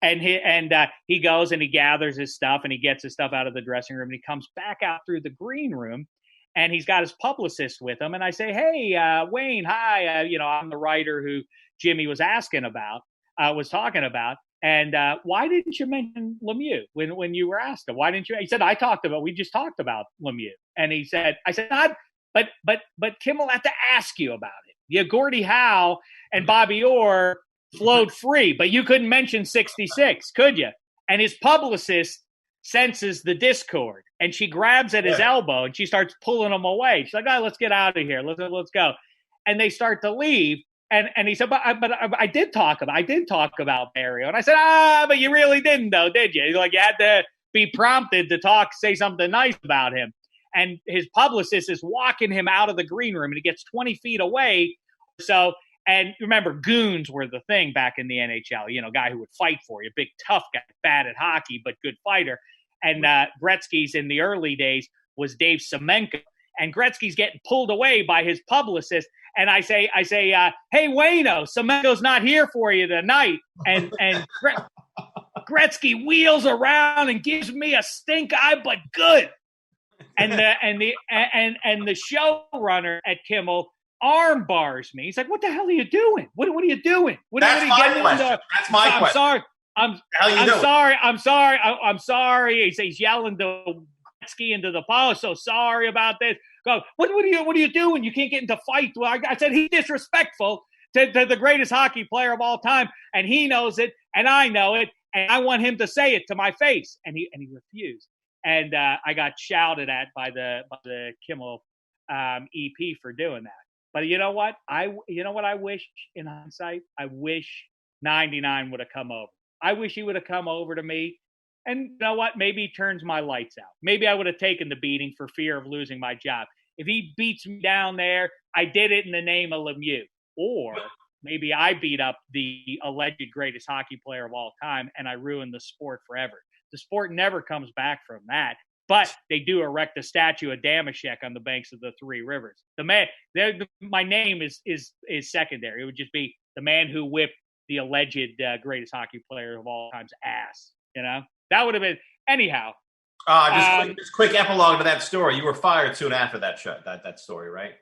And he goes and he gathers his stuff and he gets his stuff out of the dressing room and he comes back out through the green room and he's got his publicist with him. And I say, hey, Wayne, hi. I'm the writer who Jimmy was talking about. And why didn't you mention Lemieux when you were asked him? Why didn't you? He said, we just talked about Lemieux. And I said, but Kimmel had to ask you about it. Yeah, Gordie Howe and Bobby Orr flowed free, but you couldn't mention 66, could you? And his publicist senses the discord, and she grabs at his elbow, and she starts pulling him away. She's like, "Oh, let's get out of here. Let's go." And they start to leave, and he said, "But I did talk about Mario." And I said, but you really didn't, though, did you? Like you had to be prompted to say something nice about him. And his publicist is walking him out of the green room, and he gets 20 feet away. So. And remember, goons were the thing back in the NHL, guy who would fight for you, big, tough guy, bad at hockey, but good fighter. And Gretzky's in the early days was Dave Semenko. And Gretzky's getting pulled away by his publicist. And I say, hey, Wayno, Semenko's not here for you tonight. And Gretzky wheels around and gives me a stink eye, but good. And the showrunner at Kimmel arm bars me. He's like, "What the hell are you doing? What are you doing? That's my question. That's my question. Sorry. I'm sorry. He's yelling to Gretzky into the post. So sorry about this. Go. What are you doing? You can't get into fight. Well, I said he's disrespectful to the greatest hockey player of all time, and he knows it, and I know it, and I want him to say it to my face, and he refused. And I got shouted at by the Kimmel EP for doing that. But you know what? I wish in hindsight? I wish 99 would have come over. I wish he would have come over to me. And you know what? Maybe he turns my lights out. Maybe I would have taken the beating for fear of losing my job. If he beats me down there, I did it in the name of Lemieux. Or maybe I beat up the alleged greatest hockey player of all time and I ruined the sport forever. The sport never comes back from that. But they do erect a statue of Dameshek on the banks of the Three Rivers. My name is secondary. It would just be the man who whipped the alleged greatest hockey player of all time's ass. That would have been anyhow. Just quick epilogue to that story. You were fired soon after that story, right?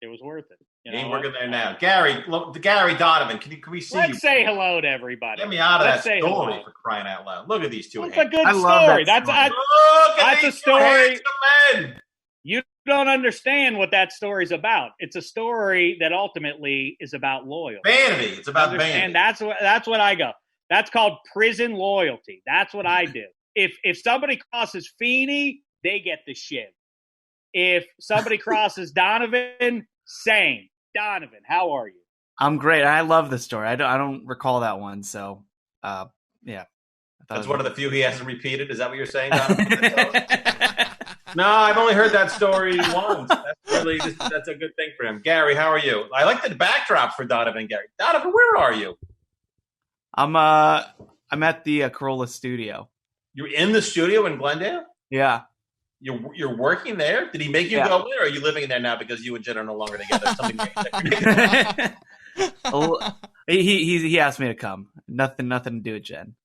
It was worth it. You ain't working there now. Gary Donovan, can we see Let's say hello to everybody. Get me out of that story for crying out loud. Look at these two. It's a good story. That's a story. You don't understand what that story's about. It's a story that ultimately is about loyalty. Vanity. It's about vanity. And that's what I go. That's called prison loyalty. That's what I do. If somebody crosses Feeney, they get the shiv. If somebody crosses Donovan, same. Donovan, how are you? I'm great. I love the story. I don't recall that one. So, yeah. That's one of the few he hasn't repeated. Is that what you're saying, Donovan? No, I've only heard that story once. That's a good thing for him. Gary, how are you? I like the backdrop for Donovan and Gary. Donovan, where are you? I'm at the Corolla studio. You're in the studio in Glendale? Yeah. You're working there? Did he make you go in, or are you living in there now because you and Jen are no longer together? He asked me to come. Nothing to do with Jen.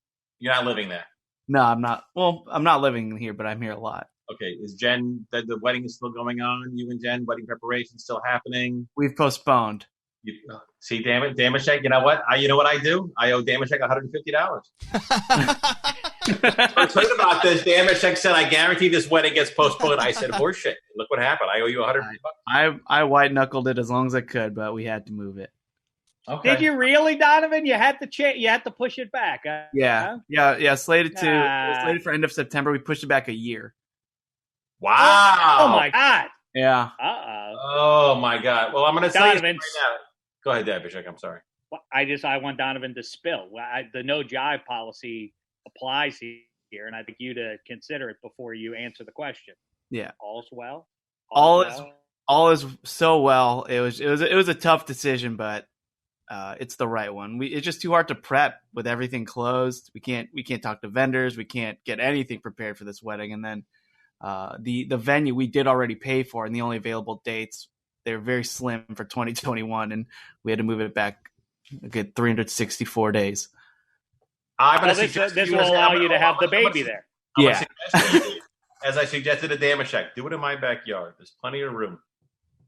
You're not living there? No, I'm not. Well, I'm not living here, but I'm here a lot. Okay. Is Jen, the wedding is still going on? You and Jen, wedding preparation still happening? We've postponed. See, Dameshek, you know what? You know what I do? I owe Dameshek $150. I'm talking about this. Dameshek said, I guarantee this wedding gets postponed. I said, horseshit. Look what happened. I owe you $150. I white-knuckled it as long as I could, but we had to move it. Okay. Did you really, Donovan? You had to push it back. Yeah. Slated for end of September. We pushed it back a year. Wow. Oh my God. Yeah. Oh my God. Well, I'm going to tell you right now. Go ahead, Dameshek. I'm sorry. I want Donovan to spill. The no jive policy applies here, and I think you to consider it before you answer the question. Yeah. All's well. All is so well. It was a tough decision, but it's the right one. It's just too hard to prep with everything closed. We can't talk to vendors. We can't get anything prepared for this wedding, and then the venue we did already pay for, and the only available dates they were very slim for 2021, and we had to move it back a good 364 days. This will allow you to have the baby there. Yeah. As I suggested to Dameshek, do it in my backyard. There's plenty of room.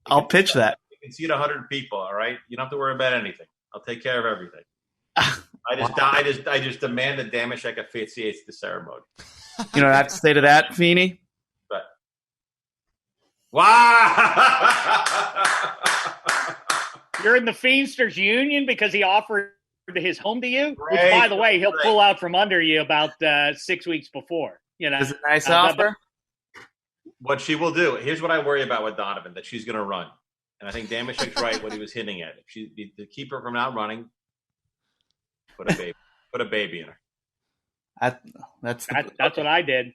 I'll pitch that. You can seat 100 people. All right, you don't have to worry about anything. I'll take care of everything. I just demand that Dameshek officiates the ceremony. You know what I have to say to that, Feeney? But wow, you're in the Feasters Union because he offered his home to you. Great, which, by the way, he'll pull out from under you about 6 weeks before. You know, is it a nice offer? What she will do. Here's what I worry about with Donovan: that she's going to run, and I think Dameshek's right. What he was hinting at: if she to keep her from not running, put a baby in her. That's what I did.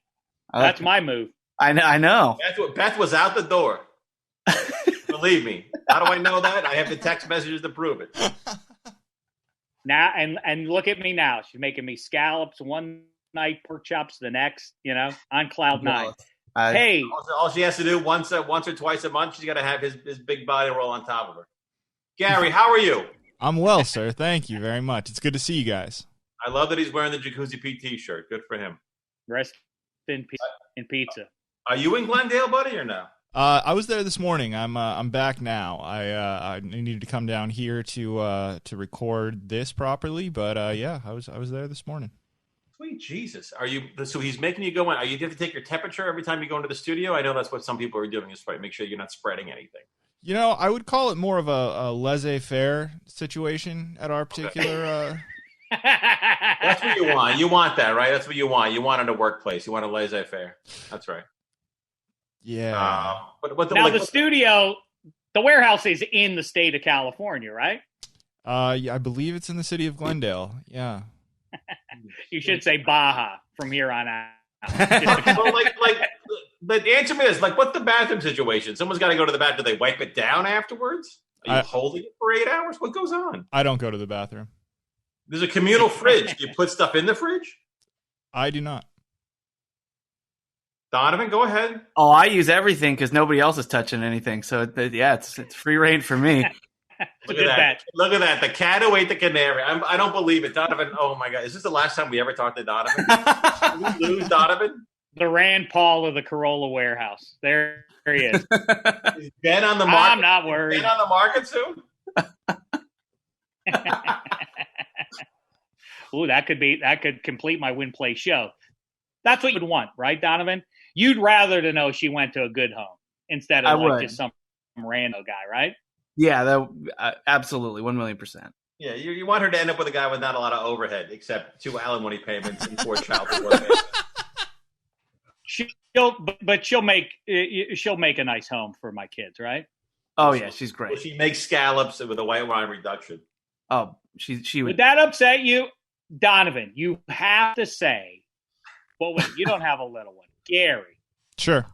That's my move. I know. Beth was out the door. Believe me. How do I know that? I have the text messages to prove it. Now and look at me now. She's making me scallops one night, pork chops the next. You know, on cloud nine. Hey, all she has to do once or twice a month, she's got to have his big body roll on top of her. Gary, how are you? I'm well, sir. Thank you very much. It's good to see you guys. I love that he's wearing the Jacuzzi PT shirt. Good for him. Rest in pizza. Are you in Glendale, buddy, or no? I was there this morning. I'm back now. I needed to come down here to record this properly, but yeah, I was there this morning. Sweet Jesus. Are you? So he's making you go in. You have to take your temperature every time you go into the studio? I know that's what some people are doing, is to make sure you're not spreading anything. You know, I would call it more of a laissez-faire situation at our particular. That's what you want. You want that, right? That's what you want. You want in a workplace. You want a laissez-faire. That's right. Yeah. The studio, the warehouse is in the state of California, right? Yeah, I believe it's in the city of Glendale. Yeah. You should say Baja from here on out. But answer me this: what's the bathroom situation? Someone's got to go to the bathroom. Do they wipe it down afterwards? Are you holding it for 8 hours? What goes on? I don't go to the bathroom. There's a communal fridge. Do you put stuff in the fridge? I do not. Donovan, go ahead. Oh, I use everything because nobody else is touching anything. So it's free reign for me. Look at that! Look at that! The cat who ate the canary. I don't believe it, Donovan. Oh my God! Is this the last time we ever talked to Donovan? Did we lose Donovan? The Rand Paul of the Corolla warehouse. There he is. Is Ben on the market? I'm not worried. Ben on the market soon? Ooh, that could complete my win play show. That's what you'd want, right, Donovan? You'd rather to know she went to a good home instead of just some rando guy, right? Yeah, absolutely, 1,000,000%. Yeah, you want her to end up with a guy with not a lot of overhead, except 2 alimony payments and 4 child support payments. She'll make a nice home for my kids, right? Oh yeah, she's great. She makes scallops with a white wine reduction. Oh, she would. Would that upset you, Donovan? You have to say, well, wait, you don't have a little one, Gary. Sure.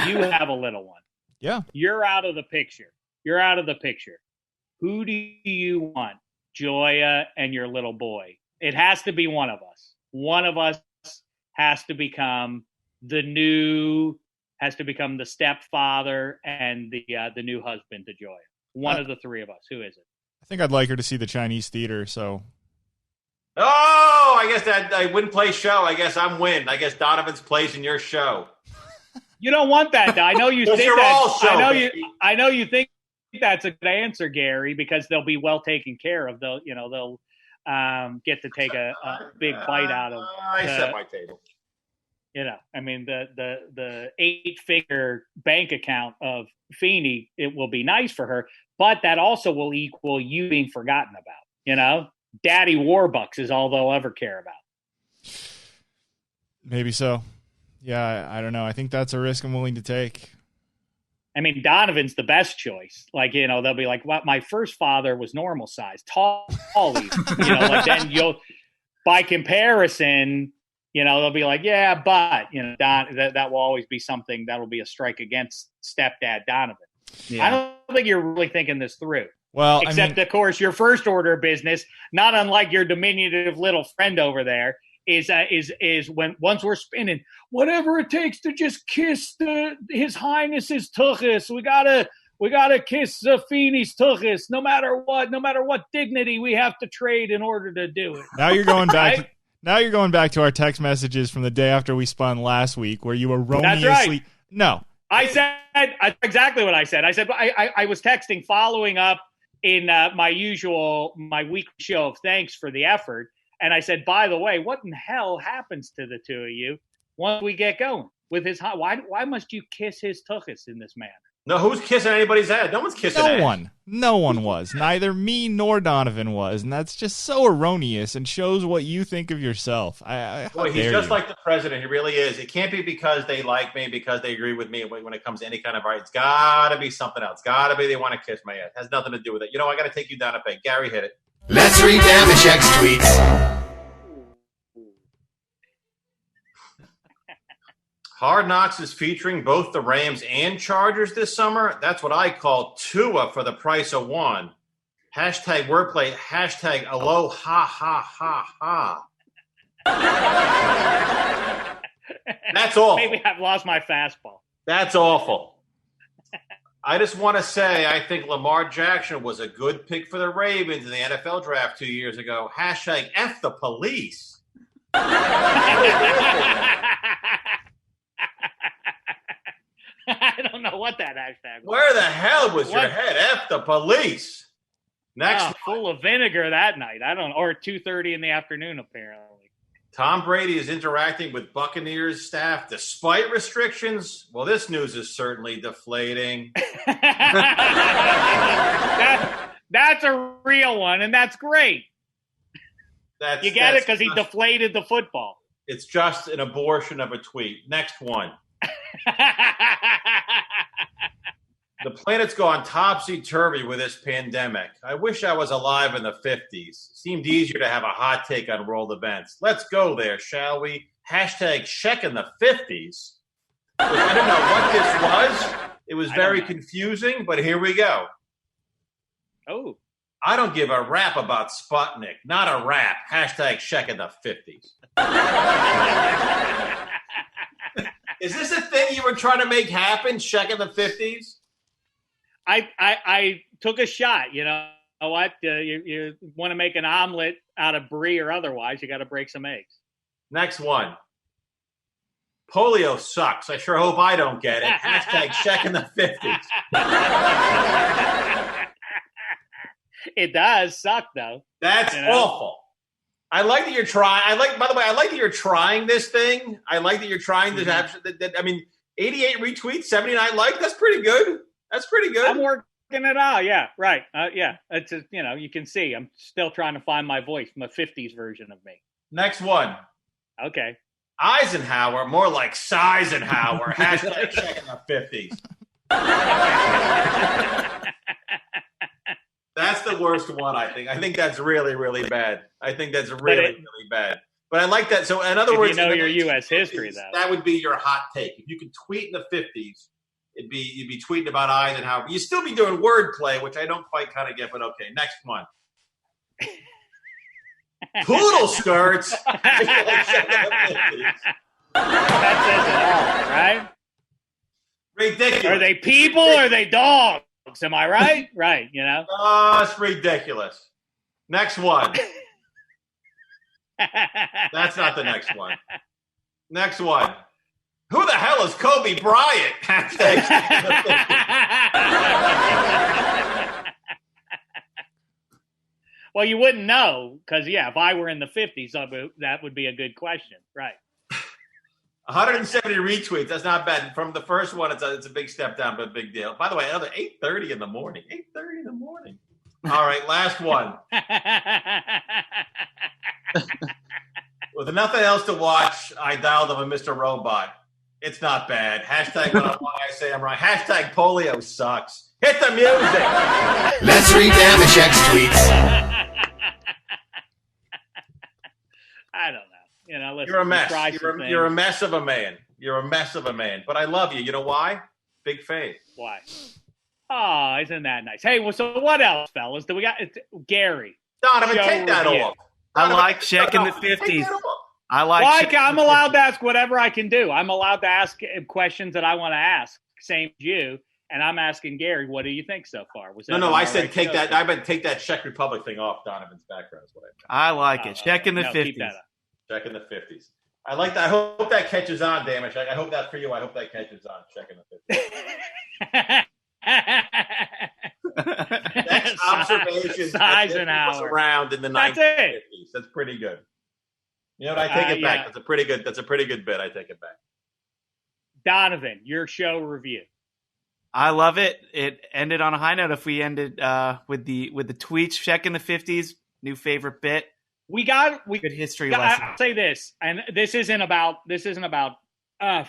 You have a little one. Yeah. You're out of the picture. Who do you want, Joya and your little boy? It has to be one of us. One of us has to become the stepfather and the new husband to Joya. One of the three of us. Who is it? I think I'd like her to see the Chinese theater, so. Oh, I guess that I wouldn't play show. I guess I'm win. I guess Donovan's plays in your show. You don't want that. I know you think that. Show, I know you think that's a good answer, Gary, because they'll be well taken care of. They'll get to take a big bite out of. I set my table. I mean, the 8-figure bank account of Feeney, it will be nice for her, but that also will equal you being forgotten about. Daddy Warbucks is all they'll ever care about. Maybe so. Yeah, I don't know. I think that's a risk I'm willing to take. I mean, Donovan's the best choice. They'll be like, "What? My first father was normal size, tall even." Then by comparison, they'll be like, "Yeah, but that will always be something that will be a strike against stepdad Donovan." Yeah. I don't think you're really thinking this through. Well, of course, your first order of business, not unlike your diminutive little friend over there, is when once we're spinning, whatever it takes to just kiss His Highness's tuchus. We we got to kiss Feeney's tuchus no matter what dignity we have to trade in order to do it. Now you're going back. Right? Now you're going back to our text messages from the day after we spun last week, where you erroneously. That's right. No, I said exactly what I said. I said I was texting following up in my weekly show of thanks for the effort, and I said, by the way, what in hell happens to the two of you once we get going with his? Why must you kiss his tuchus in this manner? No, who's kissing anybody's head? No one's kissing ass. No one was. Neither me nor Donovan was, and that's just so erroneous and shows what you think of yourself. Boy, he's just like the president. He really is. It can't be because they like me, because they agree with me when it comes to any kind of right. It's got to be something else. Got to be they want to kiss my ass. Has nothing to do with it. You know, I got to take you down a peg. Gary, hit it. Let's read Dameshek's tweets. Hard Knocks is featuring both the Rams and Chargers this summer. That's what I call Tua for the price of one. Hashtag wordplay. Hashtag aloha ha ha ha. That's awful. Maybe I've lost my fastball. That's awful. I just want to say I think Lamar Jackson was a good pick for the Ravens in the NFL draft 2 years ago. Hashtag F the police. I don't know what that hashtag was. Where the hell was your head? F the police. Next, full of vinegar that night. I don't know. Or 2:30 in the afternoon, apparently. Tom Brady is interacting with Buccaneers staff despite restrictions. Well, this news is certainly deflating. That's a real one, and that's great. You get it because he deflated the football. It's just an abortion of a tweet. Next one. The planet's gone topsy-turvy with this pandemic. I wish I was alive in the 50s. Seemed easier to have a hot take on world events. Let's go there, shall we? Hashtag Shek in the 50s. I don't know what this was. It was very confusing, but here we go. Oh. I don't give a rap about Sputnik. Not a rap. Hashtag Shek in the 50s. Is this a thing you were trying to make happen, Shek in the 50s? I took a shot, you know what? You want to make an omelet out of brie or otherwise, you got to break some eggs. Next one. Polio sucks. I sure hope I don't get it. Hashtag Shek in the 50s. It does suck, though. That's awful. I like that you're trying. By the way, I like that you're trying this thing. I like that you're trying this. I mean, 88 retweets, 79 likes. That's pretty good. That's pretty good. I'm working it out. Yeah, right. Yeah, it's just, you can see I'm still trying to find my voice, my 50s version of me. Next one. Okay. Eisenhower, more like Sizenhauer. Hashtag Shek in the 50s. That's the worst one, I think. I think that's really, really bad. I think that's really bad. But I like that. So, in other words, you know your U.S. history, though. That would be your hot take. If you could tweet in the 50s, you'd be tweeting about Eisenhower. You'd still be doing wordplay, which I don't quite kind of get, but okay. Next one. Poodle skirts. That says it all, right? Ridiculous. Are they people or are they dogs? Am I right? Right, Oh, it's ridiculous. Next one. That's not the next one. Next one. Who the hell is Kobe Bryant? Well, you wouldn't know because, if I were in the 50s, that would be a good question. Right. 170 retweets. That's not bad. From the first one, it's a big step down, but a big deal. By the way, another 8:30 in the morning. 8:30 in the morning. All right, last one. With nothing else to watch, I dialed up a Mr. Robot. It's not bad. Hashtag why I say I'm right. Hashtag polio sucks. Hit the music. Let's read Dameshek's tweets. I don't know. You're a mess. You're a mess of a man. You're a mess of a man. But I love you. You know why? Big faith. Why? Oh, isn't that nice? Hey, well, so what else, fellas? Do we got Gary? Donovan, take that off. I like Shek in the 50s. I'm allowed to ask whatever I can do. I'm allowed to ask questions that I want to ask. Same as you. And I'm asking Gary, what do you think so far? Was that No, an I all said right take show? that. I meant take that Czech Republic thing off Donovan's background. Is what I meant. I like it. Check in the No, 50s. keep that up. Czech in the 50s. I like that. I hope that catches on, Dameshek. I hope that for you. I hope that catches on. Czech in the 50s. Next observation. Eisenhower. Around in the That's 1950s. That's pretty good. You know what? I take it back. Yeah. That's a pretty good. That's a pretty good bit. I take it back. Donovan, your show review. I love it. It ended on a high note. If we ended with the tweets, Check in the 50s, new favorite bit. Good history lesson. I'll say this, and this isn't about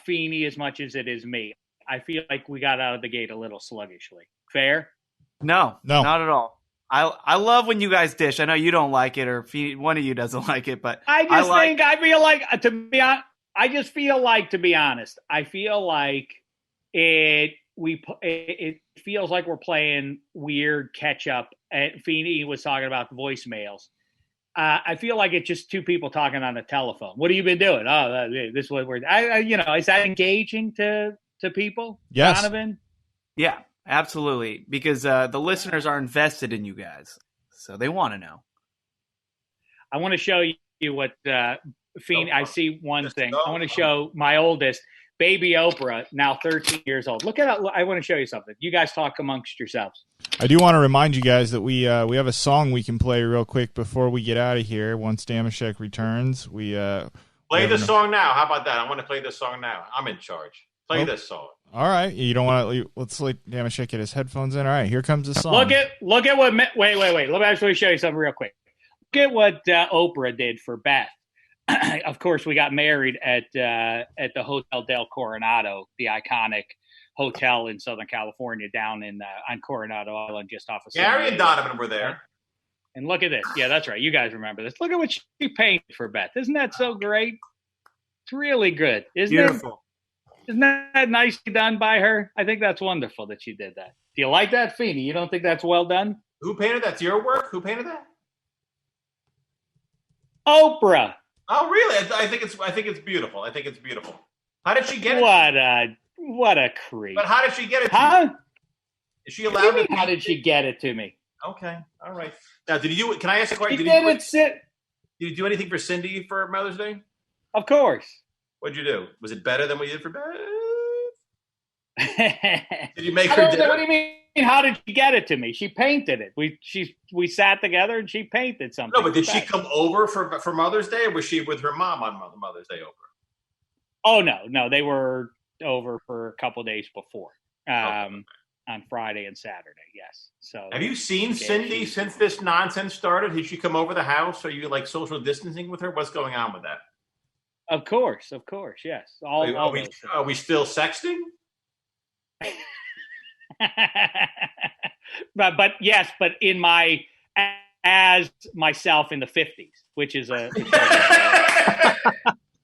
Feeney as much as it is me. I feel like we got out of the gate a little sluggishly. Fair? No, not at all. I love when you guys dish. I know you don't like it, or one of you doesn't like it, but I feel like to be honest, I feel like it feels like we're playing weird catch up. And Feeney was talking about the voicemails. I feel like it's just two people talking on the telephone. What have you been doing? Oh, this is what we're. Is that engaging to people? Yes. Donovan? Yeah, absolutely. Because the listeners are invested in you guys, so they want to know. I want to show you what Feeney. I see one thing. I want to show my oldest, baby Oprah, now 13 years old. Look at that. I want to show you something. You guys talk amongst yourselves. I do want to remind you guys that we have a song we can play real quick before we get out of here. Once Dameshek returns, we play the song now. How about that? I want to play this song now. I'm in charge. Play this song. All right. You don't want to. Let's let Dameshek get his headphones in. All right. Here comes the song. Look at what. Wait. Let me actually show you something real quick. Look at what Oprah did for Beth. Of course, we got married at the Hotel del Coronado, the iconic hotel in Southern California, down on Coronado Island, just off of Gary and Donovan were there. And look at this. Yeah, that's right. You guys remember this. Look at what she painted for Beth. Isn't that so great? It's really good, isn't Beautiful. it? Isn't that nicely done by her? I think that's wonderful that she did that. Do you like that, Feeney? You don't think that's well done? Who painted that? It's your work? Who painted that? Oprah. Oh, really? I think it's beautiful. I think it's beautiful. How did she get it? What a creep. But how did she get it to Huh? you? Is she allowed to? How did she get it to me? Okay. All right. Now, can I ask a question? She Did did you do anything for Cindy for Mother's Day? Of course. What'd you do? Was it better than what you did for Beth? Did you make I her don't know. dinner? What do you mean? How did she get it to me? She painted it. We sat together and she painted something. No, but did she come over for Mother's Day, or was she with her mom on Mother's Day over? Oh no, they were over for a couple of days before, on Friday and Saturday. Yes. So have you seen Cindy since this nonsense started? Did she come over the house? Are you like social distancing with her? What's going on with that? Of course, yes. Are we still sexting? but yes, but in as myself in the 50s, which is a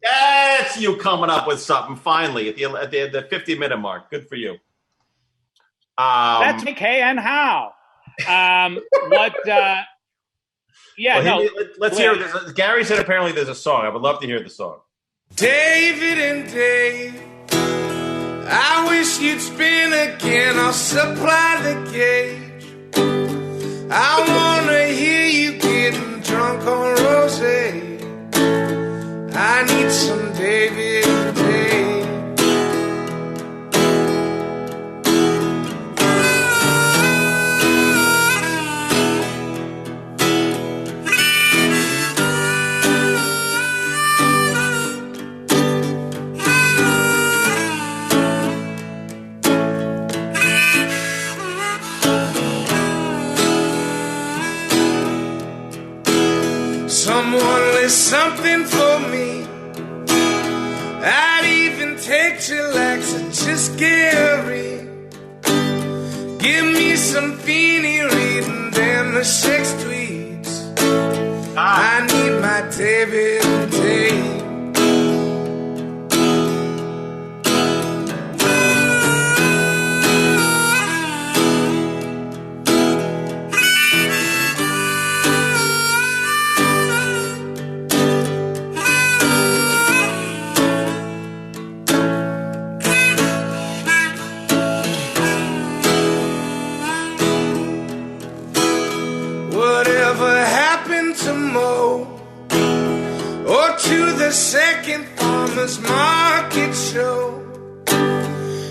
that's you coming up with something finally at the 50-minute mark. Good for you. That's okay. And how? What? Yeah. Well, no. let's hear. Gary said apparently there's a song. I would love to hear the song. David and Dave, I wish you'd spin again. I'll supply the gauge. I wanna hear you getting drunk on rosé. I need some David and Dave. Someone list something for me. I'd even take chillax and just Gary. Give me some Feeney reading Dameshek's tweets. I need my David and Dave. a second farmer's market show.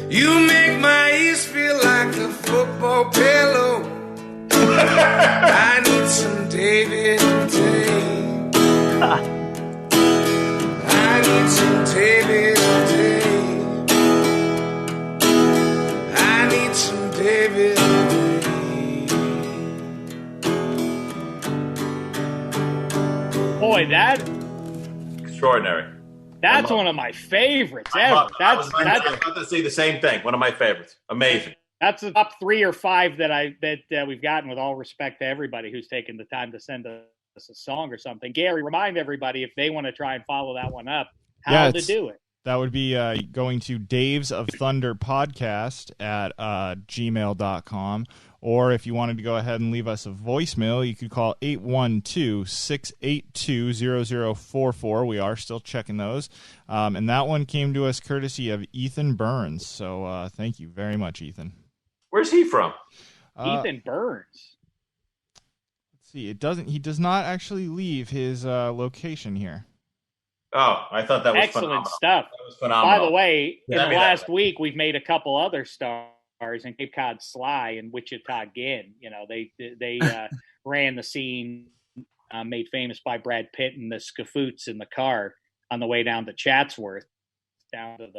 You make my ears feel like a football pillow. I need some David and Dave. I need some David and Dave. I need some David and Dave. Boy, Extraordinary. that's one of my favorites I ever. was That's about to say the same thing. One of my favorites. Amazing. That's the top 3 or 5 that we've gotten, with all respect to everybody who's taken the time to send us a song or something. Gary, remind everybody, if they want to try and follow that one up, how to do it. That would be going to Dave's of Thunder podcast at gmail.com. Or if you wanted to go ahead and leave us a voicemail, you could call 812-682-0044. We are still checking those. And that one came to us courtesy of Ethan Burns. So thank you very much, Ethan. Where's he from? Ethan Burns. Let's see. He does not actually leave his location here. Oh, I thought that was excellent phenomenal. stuff. That was phenomenal. By the way, Yeah, in the last week, we've made a couple other stars in Cape Cod Sly and Wichita Gin. You know, they ran the scene made famous by Brad Pitt and the Scafoots in the car on the way down to Chatsworth, down to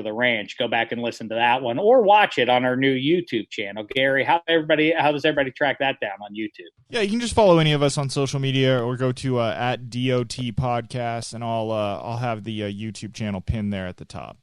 the ranch. Go back and listen to that one, or watch it on our new YouTube channel. Gary, how does everybody track that down on YouTube? Yeah, you can just follow any of us on social media, or go to at DOT Podcast, and I'll have the YouTube channel pinned there at the top.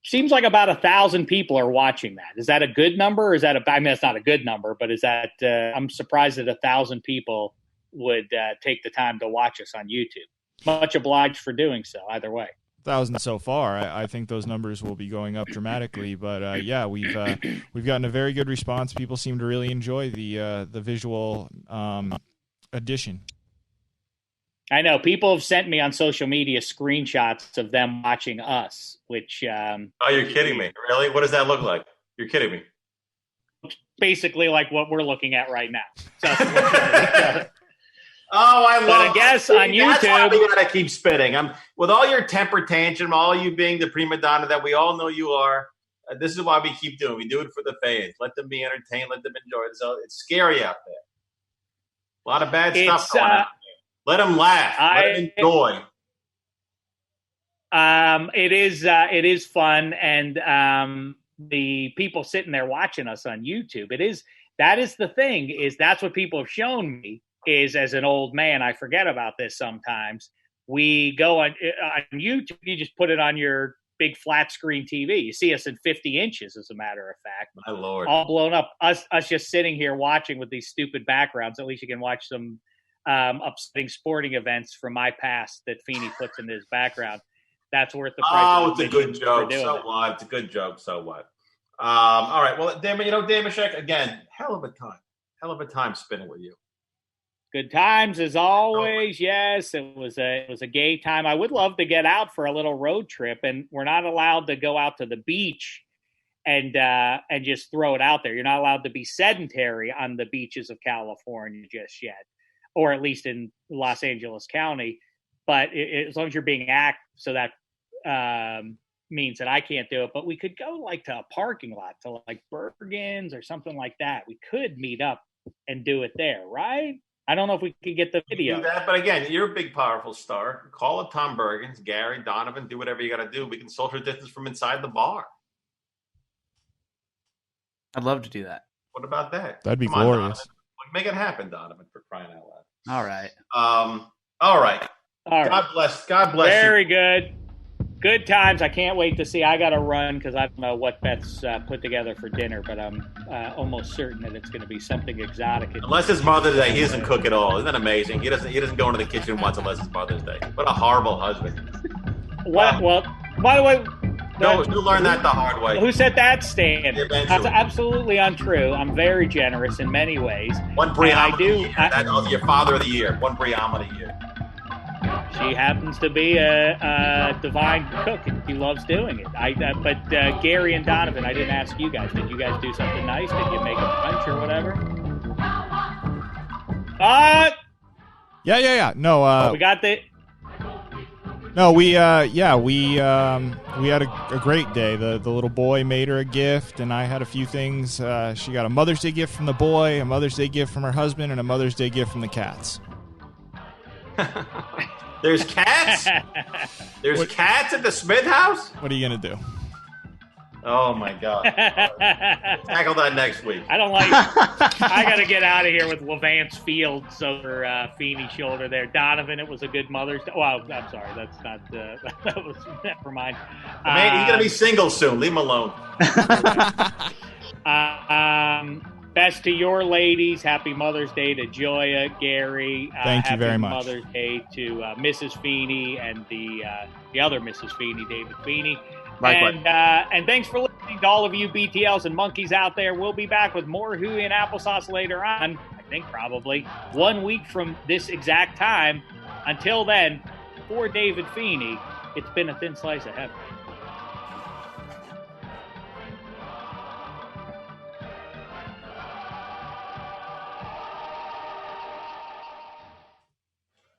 Seems like about 1,000 people are watching that. Is that a good number? Or is that I mean, that's not a good number, but is that I'm surprised that 1,000 people would take the time to watch us on YouTube. Much obliged for doing so, either way. 1,000 so far. I think those numbers will be going up dramatically, but yeah, we've gotten a very good response. People seem to really enjoy the visual addition. I know people have sent me on social media screenshots of them watching us, which oh, you're kidding me. Really? What does that look like? You're kidding me. Basically like what we're looking at right now. So, oh, I love. But I guess on YouTube, that's why we gotta keep spitting. With all your temper tantrum, all you being the prima donna that we all know you are. This is why we keep doing. We do it for the fans. Let them be entertained. Let them enjoy it. So it's scary out there. A lot of bad stuff going on. Let them laugh. Let them enjoy. It is fun, and the people sitting there watching us on YouTube. That is the thing. That's what people have shown me. Is as an old man, I forget about this sometimes. We go on YouTube. You just put it on your big flat screen TV. You see us in 50 inches, as a matter of fact. My Lord, all blown up. Us just sitting here watching with these stupid backgrounds. At least you can watch some upsetting sporting events from my past that Feeney puts in his background. That's worth the price. Oh, it's a good joke. So what? It's a good joke. So what? All right. Well, Dameshek, again, hell of a time spending with you. Good times as always. Yes, it was a gay time. I would love to get out for a little road trip, and we're not allowed to go out to the beach and just throw it out there. You're not allowed to be sedentary on the beaches of California just yet, or at least in Los Angeles County. But as long as you're being active, so that means that I can't do it. But we could go like to a parking lot, to like Bergen's or something like that. We could meet up and do it there, right? I don't know if we could get the video. Do that, but again, you're a big, powerful star. Call it Tom Bergens, Gary, Donovan, do whatever you got to do. We can social distance from inside the bar. I'd love to do that. What about that? That'd be Come on, glorious. Donovan. Make it happen, Donovan, for crying out loud. All right. All right. God bless. God bless Very you. good. Good times. I can't wait to see. I got to run because I don't know what Beth's put together for dinner, but I'm almost certain that it's going to be something exotic. Unless it's Mother's Day, he doesn't cook at all. Isn't that amazing? He doesn't go into the kitchen once unless it's Mother's Day. What a horrible husband. Well, by the way, you'll learn that the hard way. Who set that standard? Eventually. That's absolutely untrue. I'm very generous in many ways. One Brianna of the year. That's your father of the year. One Brianna a year. She happens to be a divine cook, and she loves doing it. But Gary and Donovan, I didn't ask you guys. Did you guys do something nice? Did you make a punch or whatever? Yeah. No. We got the. No, we had a great day. The little boy made her a gift, and I had a few things. She got a Mother's Day gift from the boy, a Mother's Day gift from her husband, and a Mother's Day gift from the cats. There's cats? There's cats at the Smith house? What are you going to do? Oh, my God. Tackle that next week. I don't like I got to get out of here with Levance Fields over Feeney's shoulder there. Donovan, it was a good Mother's Day. Well, I'm sorry. That's not that was never mind. Man, he's going to be single soon. Leave him alone. Best to your ladies. Happy Mother's Day to Joya, Gary. Thank you very much. Happy Mother's Day to Mrs. Feeney and the other Mrs. Feeney, David Feeney. And thanks for listening to all of you BTLs and monkeys out there. We'll be back with more Hooey and Applesauce later on. I think probably 1 week from this exact time. Until then, for David Feeney, it's been a thin slice of heaven.